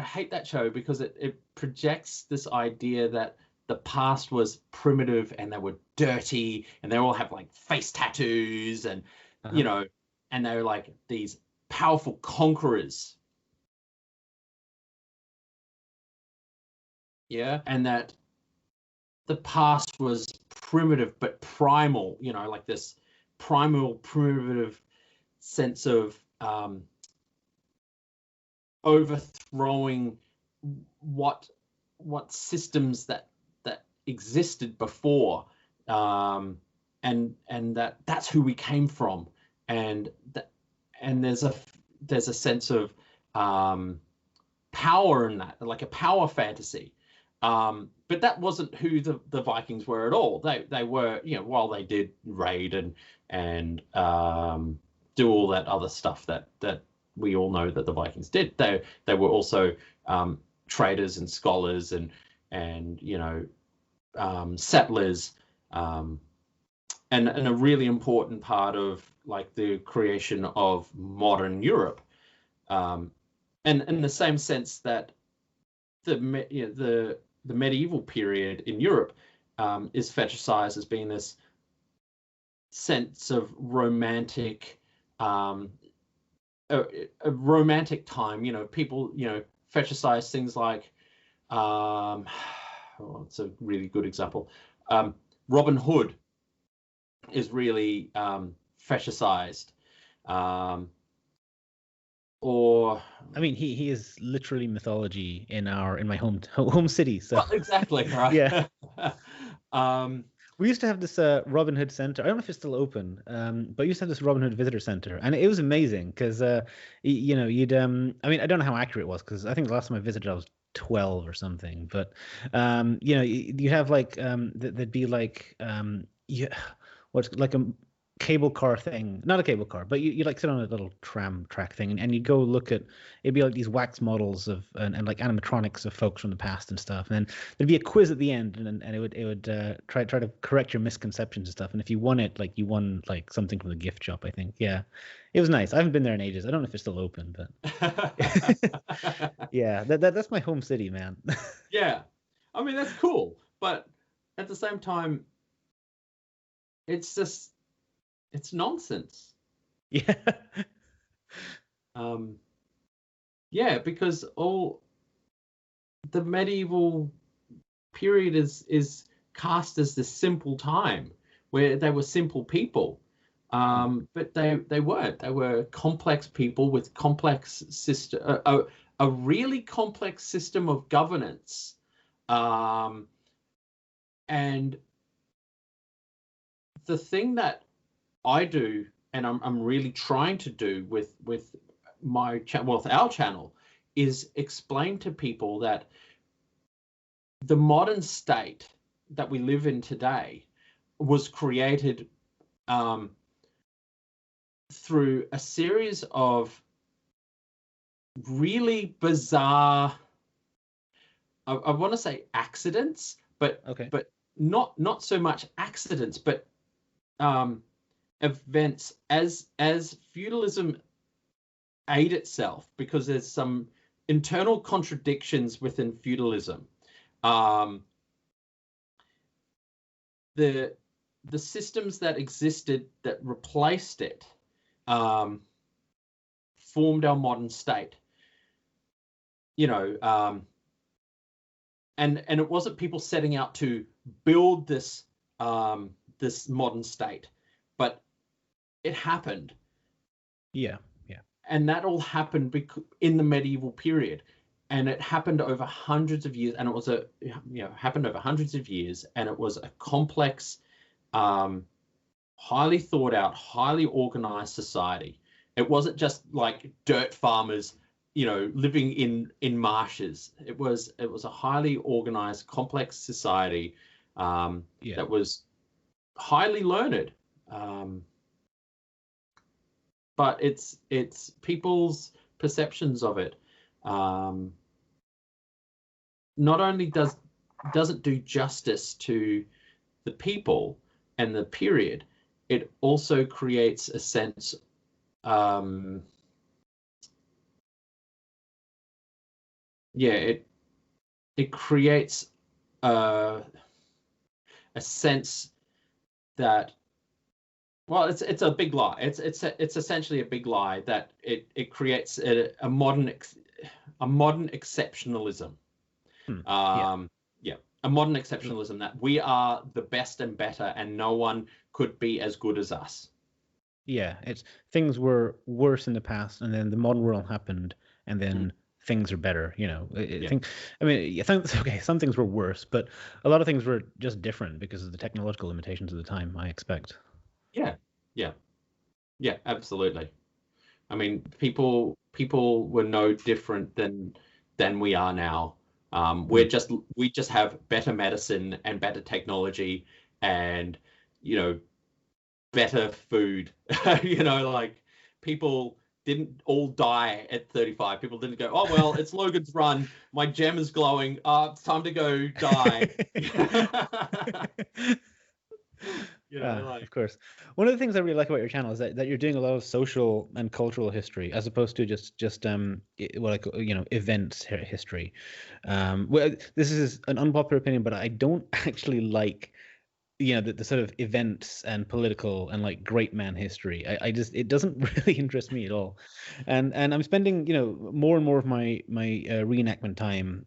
hate that show because it projects this idea that the past was primitive and they were dirty and they all have like face tattoos and and they were like these powerful conquerors. Yeah, and that the past was primitive but primal, like this primitive sense of overthrowing what systems that existed before, and that's who we came from, and there's a sense of power in that, like a power fantasy. But that wasn't who the Vikings were at all. They were, while they did raid and do all that other stuff that we all know that the Vikings did, they were also traders and scholars and settlers, and a really important part of like the creation of modern Europe, and in the same sense that the medieval period in Europe is fetishized as being this sense of romantic, a romantic time. People fetishize things like it's a really good example. Robin Hood is really fetishized. Or I mean, he is literally mythology in my home city. So well, exactly, right. Yeah. We used to have this Robin Hood Center. I don't know if it's still open, but we used to have this Robin Hood Visitor Center, and it was amazing because you'd I mean, I don't know how accurate it was because I think the last time I visited I was 12 or something, but you have like there'd be like what's like a cable car thing, not a cable car, but you like sit on a little tram track thing, and you go look at, it'd be like these wax models of and like animatronics of folks from the past and stuff, and then there'd be a quiz at the end, and it would try to correct your misconceptions and stuff, and if you won it, like you won like something from the gift shop, I think. Yeah, it was nice. I haven't been there in ages. I don't know if it's still open, but yeah, that's my home city, man. Yeah, I mean, that's cool, but at the same time, it's nonsense. Yeah. Yeah, because all the medieval period is cast as this simple time where they were simple people. But they weren't. They were complex people with complex system, a really complex system of governance, and the thing that I do, and I'm really trying to do with my channel, with our channel, is explain to people that the modern state that we live in today was created through a series of really bizarre, I want to say accidents, but Okay. but not so much accidents, but events as feudalism ate itself, because there's some internal contradictions within feudalism. The systems that existed that replaced it formed our modern state. And it wasn't people setting out to build this this modern state, but it happened. Yeah. And that all happened in the medieval period, and it happened over hundreds of years. And it was happened over hundreds of years, and it was a complex, highly thought out, highly organized society. It wasn't just like dirt farmers, living in marshes. It was a highly organized, complex society that was highly learned. But it's people's perceptions of it. Not only does it do justice to the people and the period, it also creates a sense, it creates a sense that, well, it's a big lie. It's essentially a big lie that it creates a modern exceptionalism. A modern exceptionalism that we are the best and better, and no one could be as good as us. Yeah, it's things were worse in the past, and then the modern world happened, and then things are better. Some things were worse, but a lot of things were just different because of the technological limitations of the time, I expect. Yeah, absolutely. I mean, people were no different than we are now. We just have better medicine and better technology and better food. Like, people didn't all die at 35. People didn't go, oh well, it's Logan's Run, my gem is glowing, it's time to go die. Of course. One of the things I really like about your channel is that you're doing a lot of social and cultural history, as opposed to just events history. Well, this is an unpopular opinion, but I don't actually like the sort of events and political and like great man history. It doesn't really interest me at all. And I'm spending more and more of my reenactment time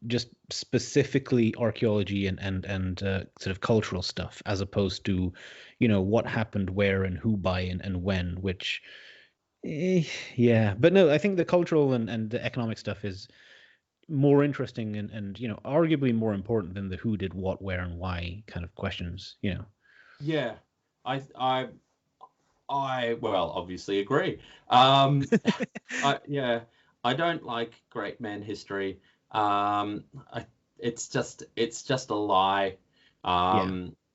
just specifically archaeology and sort of cultural stuff, as opposed to what happened where and who by and when, which but no, I think the cultural and the economic stuff is more interesting and arguably more important than the who did what, where, and why kind of questions. Yeah, I well, obviously agree. I don't like great man history. It's just a lie.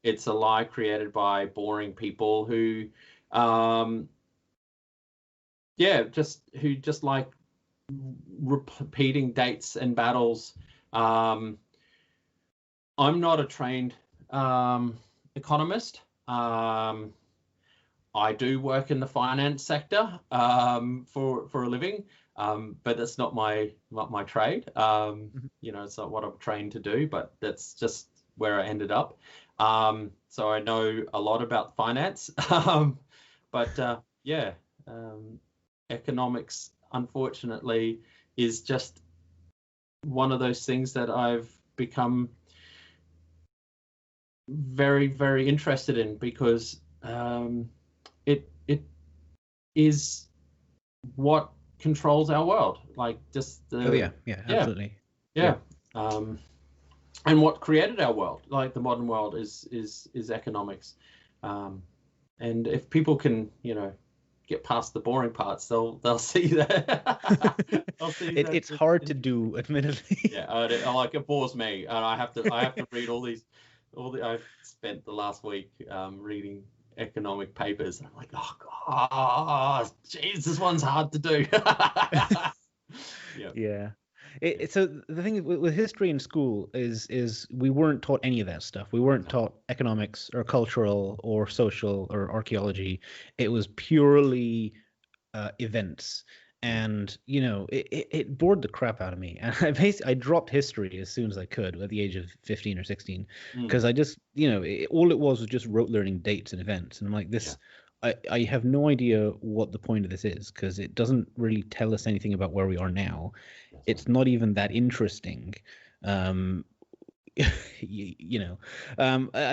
It's a lie created by boring people who just like repeating dates and battles. I'm not a trained economist. I do work in the finance sector for a living. but that's not my trade. It's not what I'm trained to do, but that's just where I ended up. So I know a lot about finance, but economics, unfortunately, is just one of those things that I've become very, very interested in, because it is what controls our world. Like just absolutely. And what created our world, like the modern world, is economics. And if people can, get past the boring parts, they'll see that. It's hard to do, admittedly. It bores me, and I have to read all these. I've spent the last week reading economic papers, and I'm like, oh god, jeez, this one's hard to do. So the thing with history in school is we weren't taught any of that stuff. We weren't taught economics or cultural or social or archaeology. It was purely events. And it bored the crap out of me, and I dropped history as soon as I could at the age of 15 or 16, because I just all it was just rote learning dates and events, and I'm like, this I have no idea what the point of this is, because it doesn't really tell us anything about where we are now. It's not even that interesting. I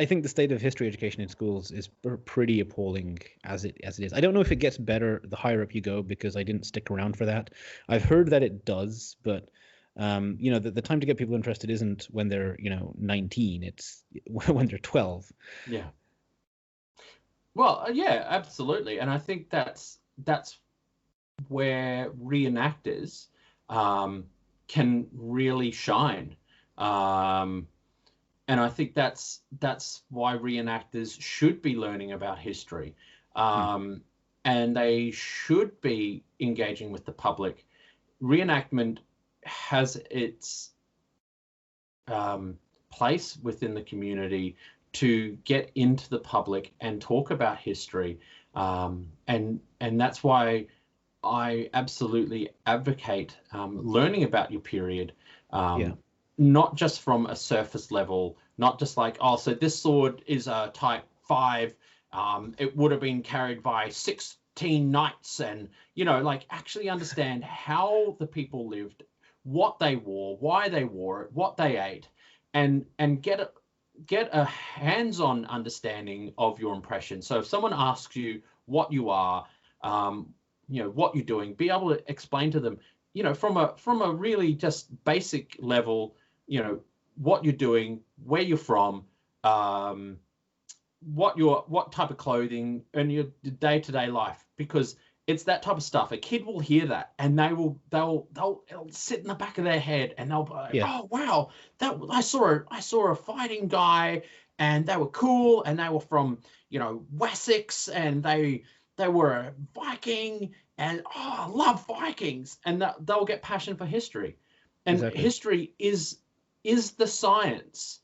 think the state of history education in schools is pretty appalling as it is. I don't know if it gets better the higher up you go, because I didn't stick around for that. I've heard that it does, but the time to get people interested isn't when they're 19. It's when they're 12. Yeah. Well, yeah, absolutely, and I think that's where reenactors can really shine. And I think that's why reenactors should be learning about history, and they should be engaging with the public. Reenactment has its place within the community to get into the public and talk about history, and that's why I absolutely advocate learning about your period. Not just from a surface level, not just like, oh, so this sword is a type 5, it would have been carried by 16 knights, and actually understand how the people lived, what they wore, why they wore it, what they ate, and get a hands-on understanding of your impression. So if someone asks you what you are, what you're doing, be able to explain to them, from a really just basic level, what you're doing, where you're from, what type of clothing, and your day-to-day life, because it's that type of stuff. A kid will hear that, and they'll sit in the back of their head, and they'll be like, oh wow, that I saw a fighting guy, and they were cool, and they were from Wessex, and they were a Viking, and I love Vikings, and they'll get passion for history. And history is the science,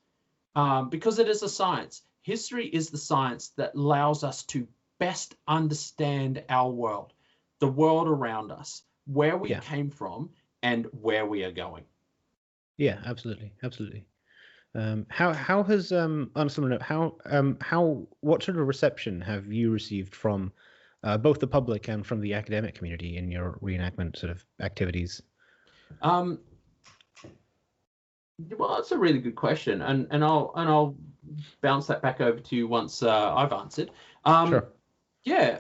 because it is a science. History is the science that allows us to best understand our world, the world around us, where we came from, and where we are going. Yeah, absolutely. How has on a similar note, what sort of reception have you received from both the public and from the academic community in your reenactment sort of activities? Well, that's a really good question, and I'll bounce that back over to you once I've answered. Sure. Yeah,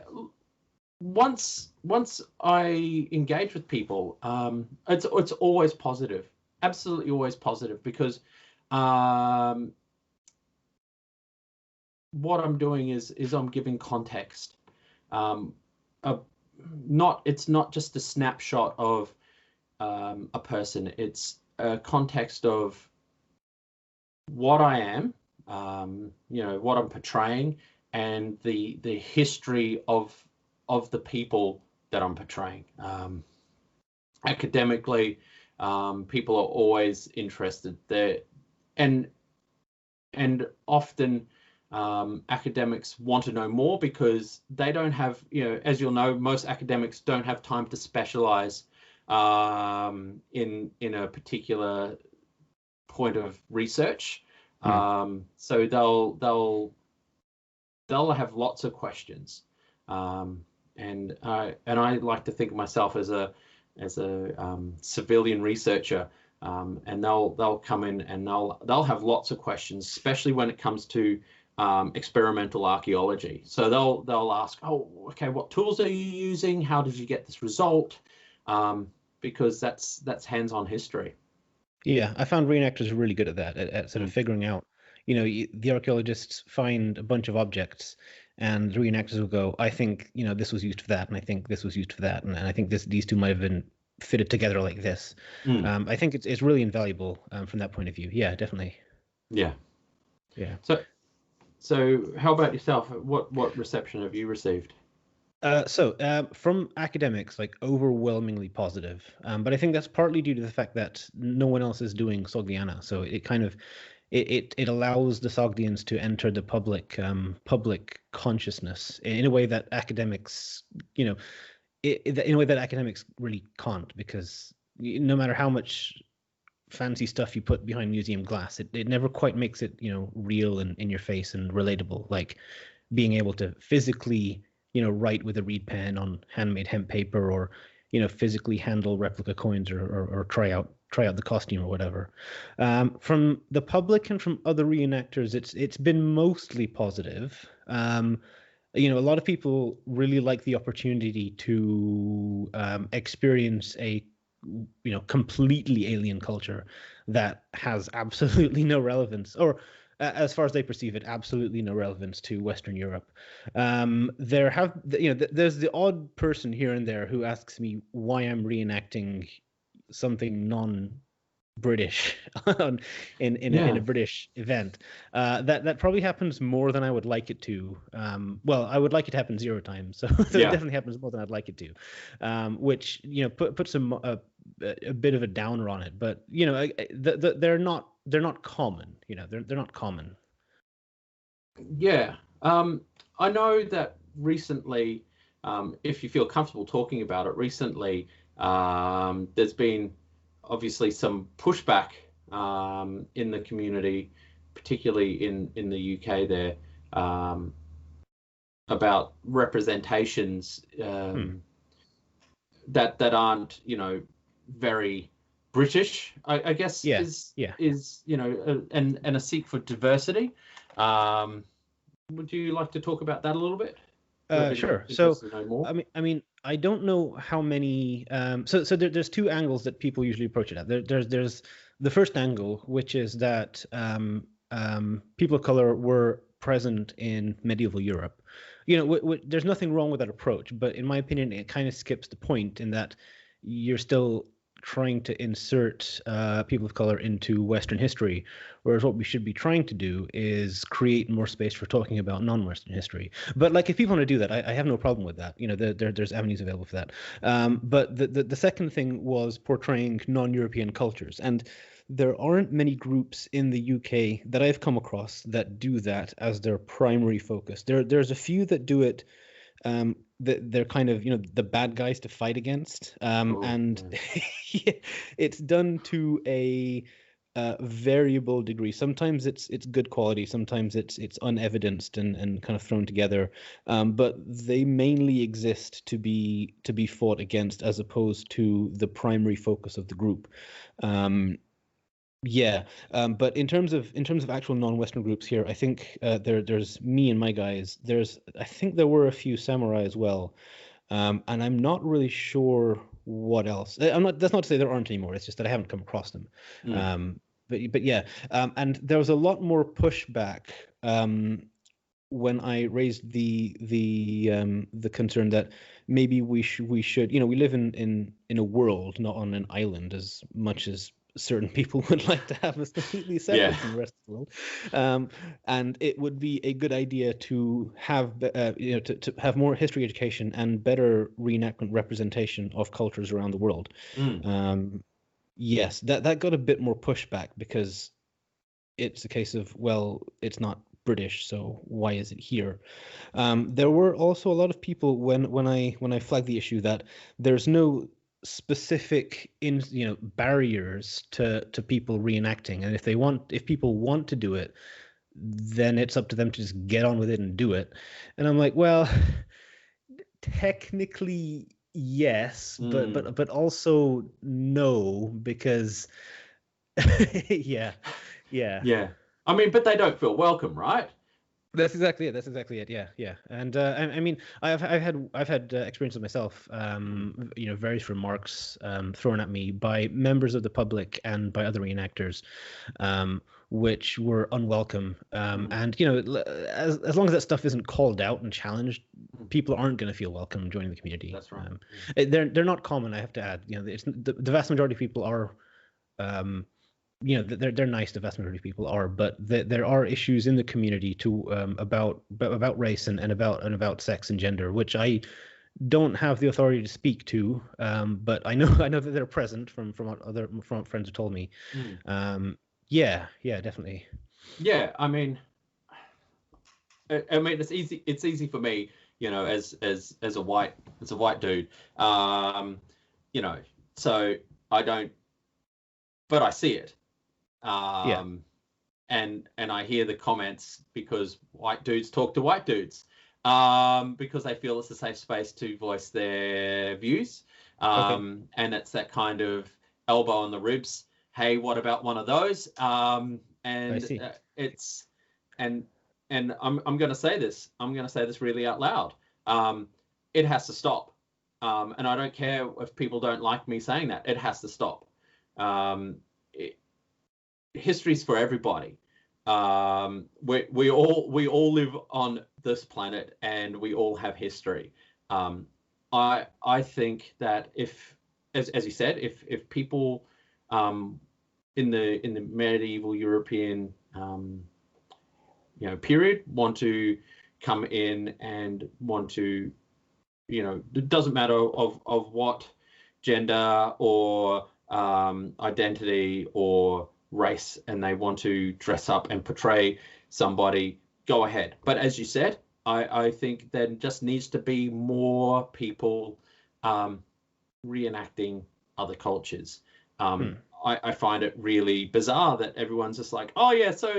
once I engage with people, it's always positive, absolutely always positive, because what I'm doing is I'm giving context. It's not just a snapshot of a person. It's a context of what I am, what I'm portraying, and the history of the people that I'm portraying. Academically, people are always interested there, and often academics want to know more, because they don't have, as you'll know, most academics don't have time to specialize in a particular point of research. Hmm. So they'll have lots of questions, and I like to think of myself as a civilian researcher, and they'll come in and they'll have lots of questions, especially when it comes to experimental archaeology. So they'll ask, oh, okay, what tools are you using? How did you get this result? Because that's hands-on history. Yeah, I found reenactors are really good at that, at sort of Mm. figuring out, the archaeologists find a bunch of objects, and the reenactors will go, I think, this was used for that, and I think this was used for that, and I think these two might have been fitted together like this. Mm. I think it's really invaluable from that point of view. Yeah, definitely. Yeah. Yeah. So how about yourself? What reception have you received? From academics, like overwhelmingly positive, but I think that's partly due to the fact that no one else is doing Sogdiana, so it kind of it allows the Sogdians to enter the public consciousness in a way that academics, in a way that academics really can't, because no matter how much fancy stuff you put behind museum glass, it never quite makes it, real and in your face and relatable, like being able to physically, write with a reed pen on handmade hemp paper, or physically handle replica coins, or try out the costume or whatever. From the public and from other reenactors, it's been mostly positive. A lot of people really like the opportunity to experience a completely alien culture that has absolutely no relevance, or as far as they perceive it, absolutely no relevance to Western Europe. There's the odd person here and there who asks me why I'm reenacting something non-British in a Yeah. British event. That probably happens more than I would like it to. Well, I would like it to happen 0 times, so it Yeah. definitely happens more than I'd like it to, which puts a bit of a downer on it. But they're not common. They're not common. Yeah. I know that recently, if you feel comfortable talking about it, recently, there's been obviously some pushback in the community, particularly in the UK there, um, about representations Hmm. that aren't, very British, I guess Yeah, is yeah. and a seek for diversity. Um, would you like to talk about that a little bit? I'd be Sure. So, interested to know more. I don't know how many. There's two angles that people usually approach it at. There's the first angle, which is that people of color were present in medieval Europe. There's nothing wrong with that approach, but in my opinion, it kind of skips the point in that you're still trying to insert people of color into Western history, whereas what we should be trying to do is create more space for talking about non-Western history. But like, if people want to do that, I have no problem with that. There's avenues available for that. But the second thing was portraying non-European cultures, and there aren't many groups in the UK that I've come across that do that as their primary focus. There's a few that do it. They're kind of, the bad guys to fight against, Oh, and it's done to a variable degree. Sometimes it's good quality, sometimes it's unevidenced and kind of thrown together, but they mainly exist to be fought against, as opposed to the primary focus of the group. Yeah, but in terms of actual non-Western groups here, I think there's me and my guys. I think there were a few samurai as well, and I'm not really sure what else. I'm not. That's not to say there aren't anymore. It's just that I haven't come across them. mm, But yeah, and there was a lot more pushback when I raised the concern that maybe we should, we live in a world, not on an island, as much as certain people would like to have us completely separate yeah, from the rest of the world. And it would be a good idea to have to have more history education and better reenactment representation of cultures around the world. mm, Yes, that got a bit more pushback, because it's a case of, well, it's not British, so why is it here? There were also a lot of people when I flagged the issue that there's no specific barriers to people reenacting, and if people want to do it, then it's up to them to just get on with it and do it. And I'm like, well, technically yes, but also no, because yeah. I mean, but they don't feel welcome, right? That's exactly it. Yeah. And I mean, I've had experiences myself. Various remarks thrown at me by members of the public and by other reenactors, which were unwelcome. And as long as that stuff isn't called out and challenged, people aren't going to feel welcome joining the community. That's right. They're not common, I have to add. It's the vast majority of people are. They're nice. The vast majority of people are, but there are issues in the community about race and about sex and gender, which I don't have the authority to speak to. But I know that they're present from what friends have told me. Yeah, definitely. Yeah, I mean, it's easy. It's easy for me, as a white dude, so I don't, but I see it. And I hear the comments because white dudes talk to white dudes, because they feel it's a safe space to voice their views. And it's that kind of elbow on the ribs. Hey, what about one of those? And it's and I'm going to say this. I'm going to say this really out loud. It has to stop. And I don't care if people don't like me saying that. It has to stop. History's for everybody. We all live on this planet, and we all have history. I think that if, as you said, if people in the medieval European period want to come in and want to, it doesn't matter of what gender or identity or race, and they want to dress up and portray somebody, go ahead. But as you said, I think there just needs to be more people reenacting other cultures. I find it really bizarre that everyone's just like, oh yeah, so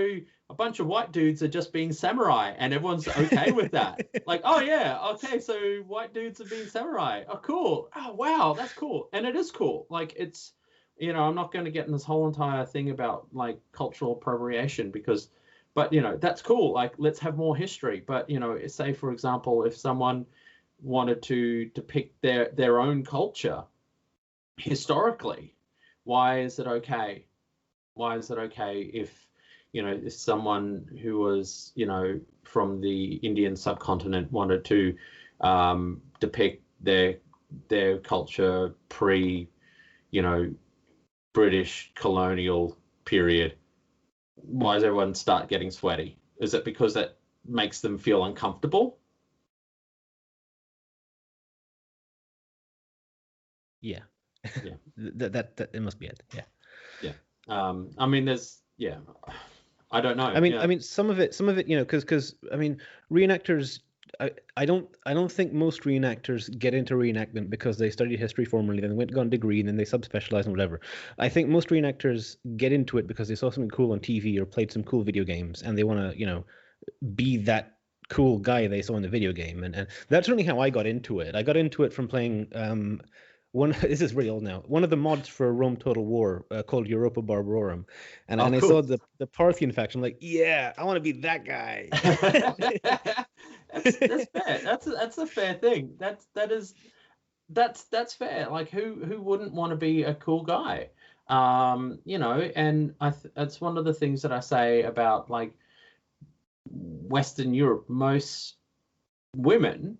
a bunch of white dudes are just being samurai, and everyone's okay with that. Like, oh yeah, okay, so white dudes are being samurai. Oh cool. Oh wow, that's cool. And it is cool. Like, it's, I'm not going to get in this whole entire thing about like cultural appropriation but that's cool. Like, let's have more history. But say for example, if someone wanted to depict their own culture historically, why is it okay? Why is it okay if if someone who was from the Indian subcontinent wanted to depict their culture pre British colonial period? Why does everyone start getting sweaty? Is it because that makes them feel uncomfortable? Yeah. that it must be it. Yeah. I mean, I don't know. I mean, some of it, because I mean, reenactors. I don't think most reenactors get into reenactment because they studied history formally, then got a degree, and then they subspecialize in whatever. I think most reenactors get into it because they saw something cool on TV or played some cool video games, and they want to, be that cool guy they saw in the video game. And that's certainly how I got into it. I got into it from playing this is really old now. One of the mods for Rome Total War called Europa Barbarorum, and I saw the Parthian faction. I'm like, yeah, I want to be that guy. That's fair. That's a fair thing. That's fair. Like, who wouldn't want to be a cool guy? And that's one of the things that I say about like Western Europe. Most women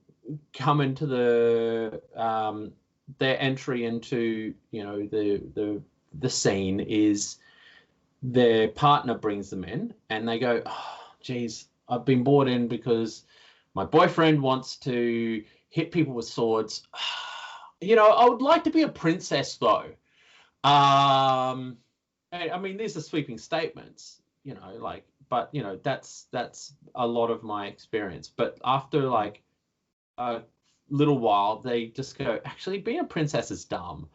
come into their entry into the scene is their partner brings them in, and they go, oh geez, I've been brought in because my boyfriend wants to hit people with swords. I would like to be a princess though. I mean, these are sweeping statements, but that's a lot of my experience. But after like a little while, they just go, actually, being a princess is dumb.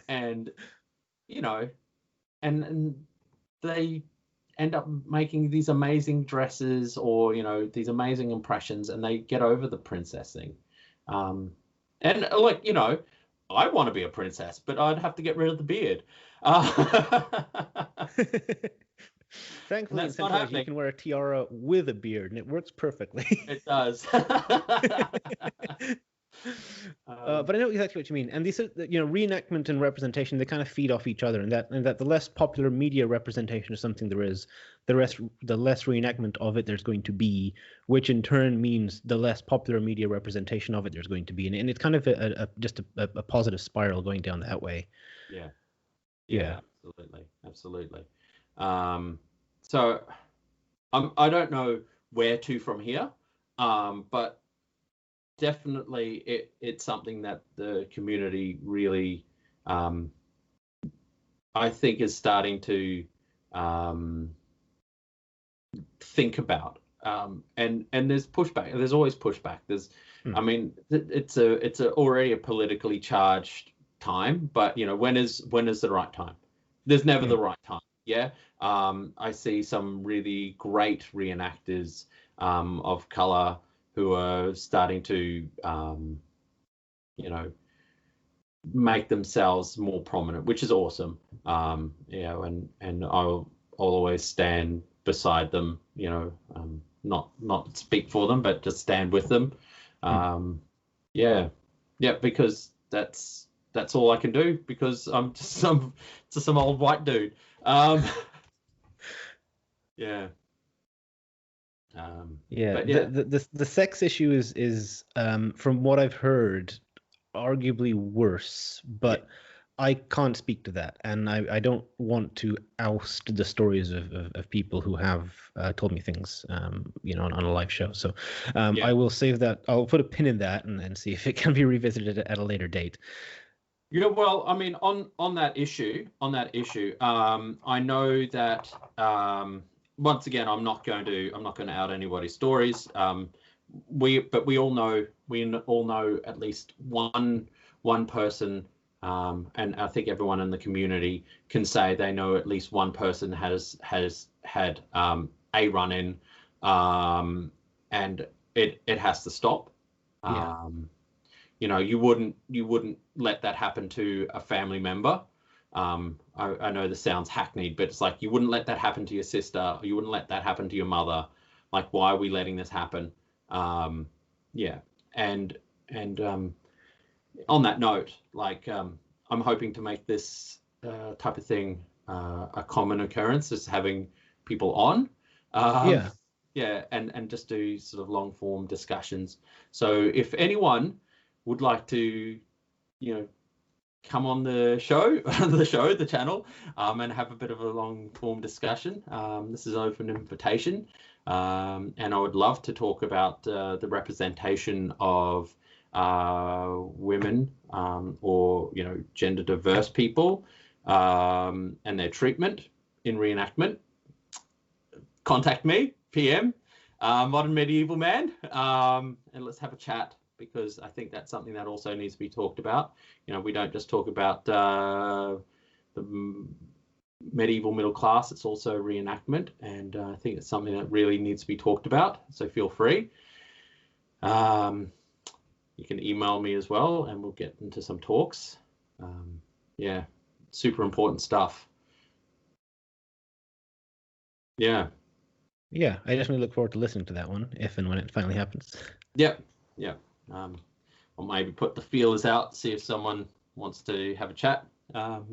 And you know, and they end up making these amazing dresses, or these amazing impressions, and they get over the princess thing. And like, I want to be a princess, but I'd have to get rid of the beard. Thankfully, in Central Asia, you can wear a tiara with a beard, and it works perfectly. It does. But I know exactly what you mean. And these, reenactment and representation, they kind of feed off each other. And that the less popular media representation of something there is, the less reenactment of it there's going to be, which in turn means the less popular media representation of it there's going to be. And it's kind of just a positive spiral going down that way. Yeah. Absolutely. So I don't know where to from here, but definitely it's something that the community really, I think, is starting to think about. And there's pushback. There's always pushback. I mean, it's already a politically charged time, but when is the right time? There's never the right time. Yeah. I see some really great reenactors of color who are starting to make themselves more prominent, which is awesome. And I'll always stand beside them, not speak for them, but just stand with them. Because that's all I can do, because I'm just some old white dude. The sex issue is from what I've heard, arguably worse, but I can't speak to that, and I don't want to oust the stories of people who have told me things, on a live show. So I will save that. I'll put a pin in that and see if it can be revisited at a later date. Well, I mean, on that issue, I know that once again, I'm not going to out anybody's stories. We all know at least one person, and I think everyone in the community can say they know at least one person has had a run-in, and it has to stop. You wouldn't let that happen to a family member. I know this sounds hackneyed, but it's like, you wouldn't let that happen to your sister, or you wouldn't let that happen to your mother. Like, why are we letting this happen? And on that note, like, I'm hoping to make this type of thing a common occurrence, just having people on. And just do sort of long form discussions. So if anyone would like to, come on the channel, and have a bit of a long form discussion, this is an open invitation. And I would love to talk about the representation of women, or gender diverse people, and their treatment in reenactment. Contact me, PM, Modern Medieval Man, and let's have a chat, because I think that's something that also needs to be talked about. We don't just talk about the medieval middle class, it's also reenactment, and I think it's something that really needs to be talked about, so feel free. You can email me as well, and we'll get into some talks. Super important stuff. I definitely look forward to listening to that one, if and when it finally happens. Or maybe put the feelers out, see if someone wants to have a chat. So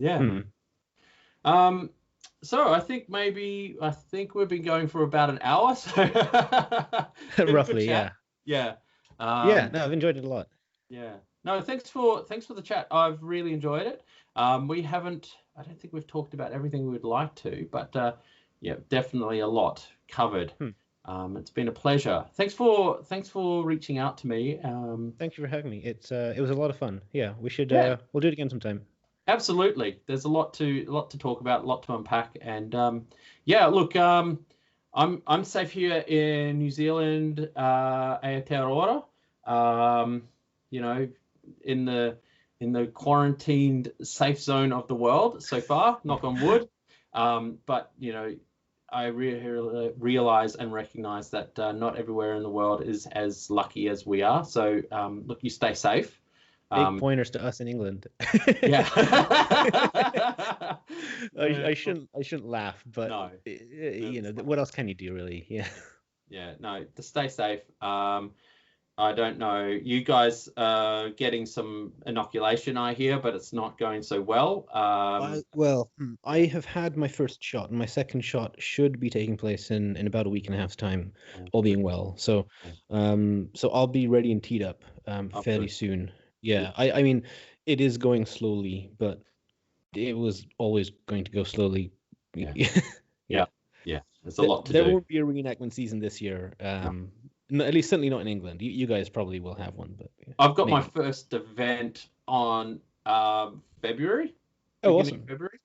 I think we've been going for about an hour. So roughly, no, I've enjoyed it a lot. No, thanks for the chat. I've really enjoyed it. I don't think we've talked about everything we would like to, but definitely a lot covered. It's been a pleasure. Thanks for reaching out to me. Thank you for having me. It was a lot of fun. We should we'll do it again sometime. Absolutely. There's a lot to talk about, a lot to unpack, and look, I'm safe here in New Zealand, Aotearoa. In the in the quarantined safe zone of the world so far, knock on wood. But I realize and recognize that not everywhere in the world is as lucky as we are. So look, you stay safe. Big pointers to us in England. Yeah. I shouldn't laugh, but no, what else can you do, really? Yeah. Yeah, no, to stay safe. I don't know. You guys are getting some inoculation, I hear, but it's not going so well. I have had my first shot, and my second shot should be taking place in about a week and a half's time, all being well. So, so I'll be ready and teed up fairly soon. Yeah, I mean, it is going slowly, but it was always going to go slowly. Yeah. There's a lot to do. There won't be a reenactment season this year. No, at least certainly not in England. You guys probably will have one, but I've got my first event on February. Oh, awesome! February.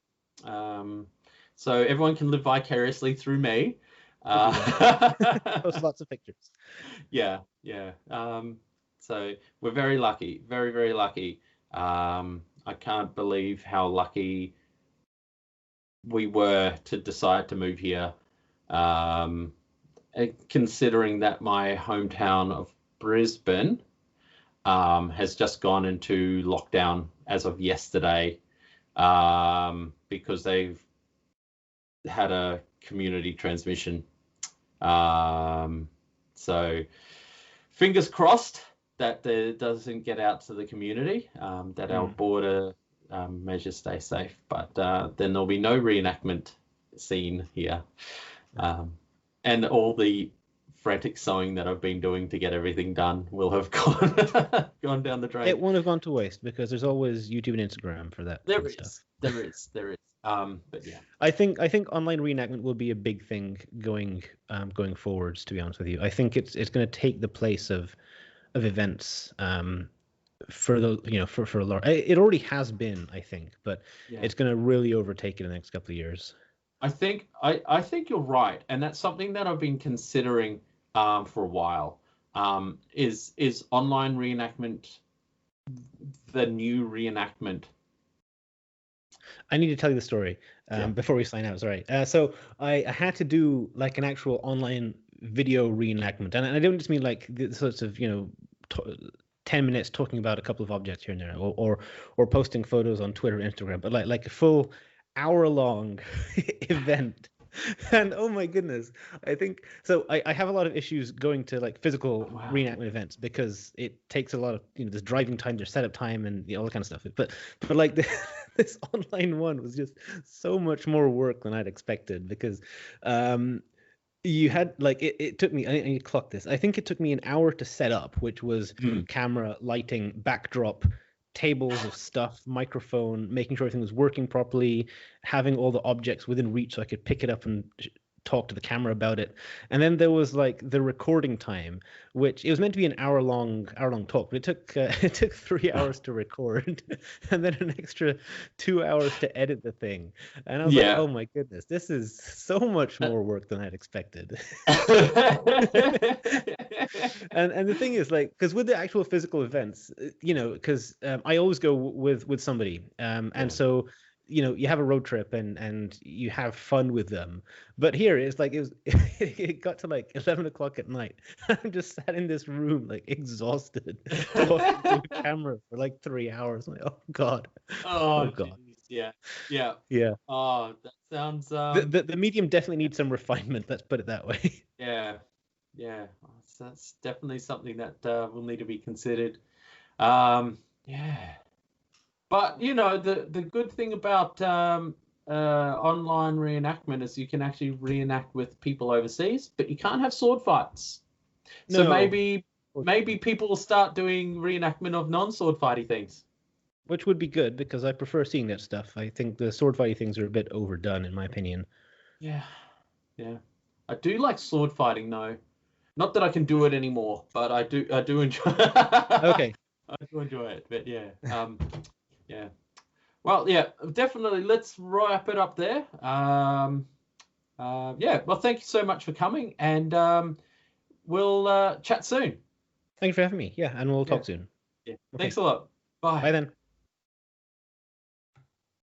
So everyone can live vicariously through me. Post lots of pictures. Yeah. So we're very lucky, very, very lucky. I can't believe how lucky we were to decide to move here. Considering that my hometown of Brisbane has just gone into lockdown as of yesterday because they've had a community transmission. So fingers crossed that it doesn't get out to the community, that our border measures stay safe. But then there'll be no reenactment scene here. And all the frantic sewing that I've been doing to get everything done will have gone down the drain. It won't have gone to waste because there's always YouTube and Instagram for that. There is. But yeah, I think online reenactment will be a big thing going forwards. To be honest with you, I think it's going to take the place of events for the for a lot. It already has been, I think, but it's going to really overtake it in the next couple of years. I think you're right, and that's something that I've been considering for a while. Is online reenactment the new reenactment? I need to tell you the story before we sign out. Sorry. So I had to do like an actual online video reenactment, and I don't just mean like the sorts of 10 minutes talking about a couple of objects here and there, or posting photos on Twitter, Instagram, but like a full hour-long event. And oh my goodness, I think so. I have a lot of issues going to like physical reenactment events because it takes a lot of there's driving time, there's setup time, and all that kind of stuff. But like this online one was just so much more work than I'd expected because you had like it took me. I need to clock this. I think it took me an hour to set up, which was camera, lighting, backdrop, tables of stuff, microphone, making sure everything was working properly, having all the objects within reach so I could pick it up and talk to the camera about it. And then there was like the recording time, which it was meant to be an hour long talk, but it took 3 hours to record and then an extra 2 hours to edit the thing. And I was like, oh my goodness, this is so much more work than I'd expected. And the thing is, like, because with the actual physical events, because I always go with somebody, and so you have a road trip and you have fun with them. But here it's like it got to like 11 o'clock at night. I'm just sat in this room like exhausted, talking to a camera for like 3 hours. I'm like, oh god. Oh god. Geez. Yeah. Oh, that sounds. The medium definitely needs some refinement. Let's put it that way. Yeah. That's definitely something that will need to be considered. But the good thing about online reenactment is you can actually reenact with people overseas, but you can't have sword fights. So maybe people will start doing reenactment of non-sword fighty things. Which would be good because I prefer seeing that stuff. I think the sword fighty things are a bit overdone in my opinion. Yeah. I do like sword fighting though. Not that I can do it anymore, but I do enjoy it. Okay. I do enjoy it, but yeah. Yeah. Well, yeah, definitely. Let's wrap it up there. Well, thank you so much for coming, and we'll chat soon. Thank you for having me. Yeah, and we'll talk soon. Yeah. Okay. Thanks a lot. Bye. Bye then.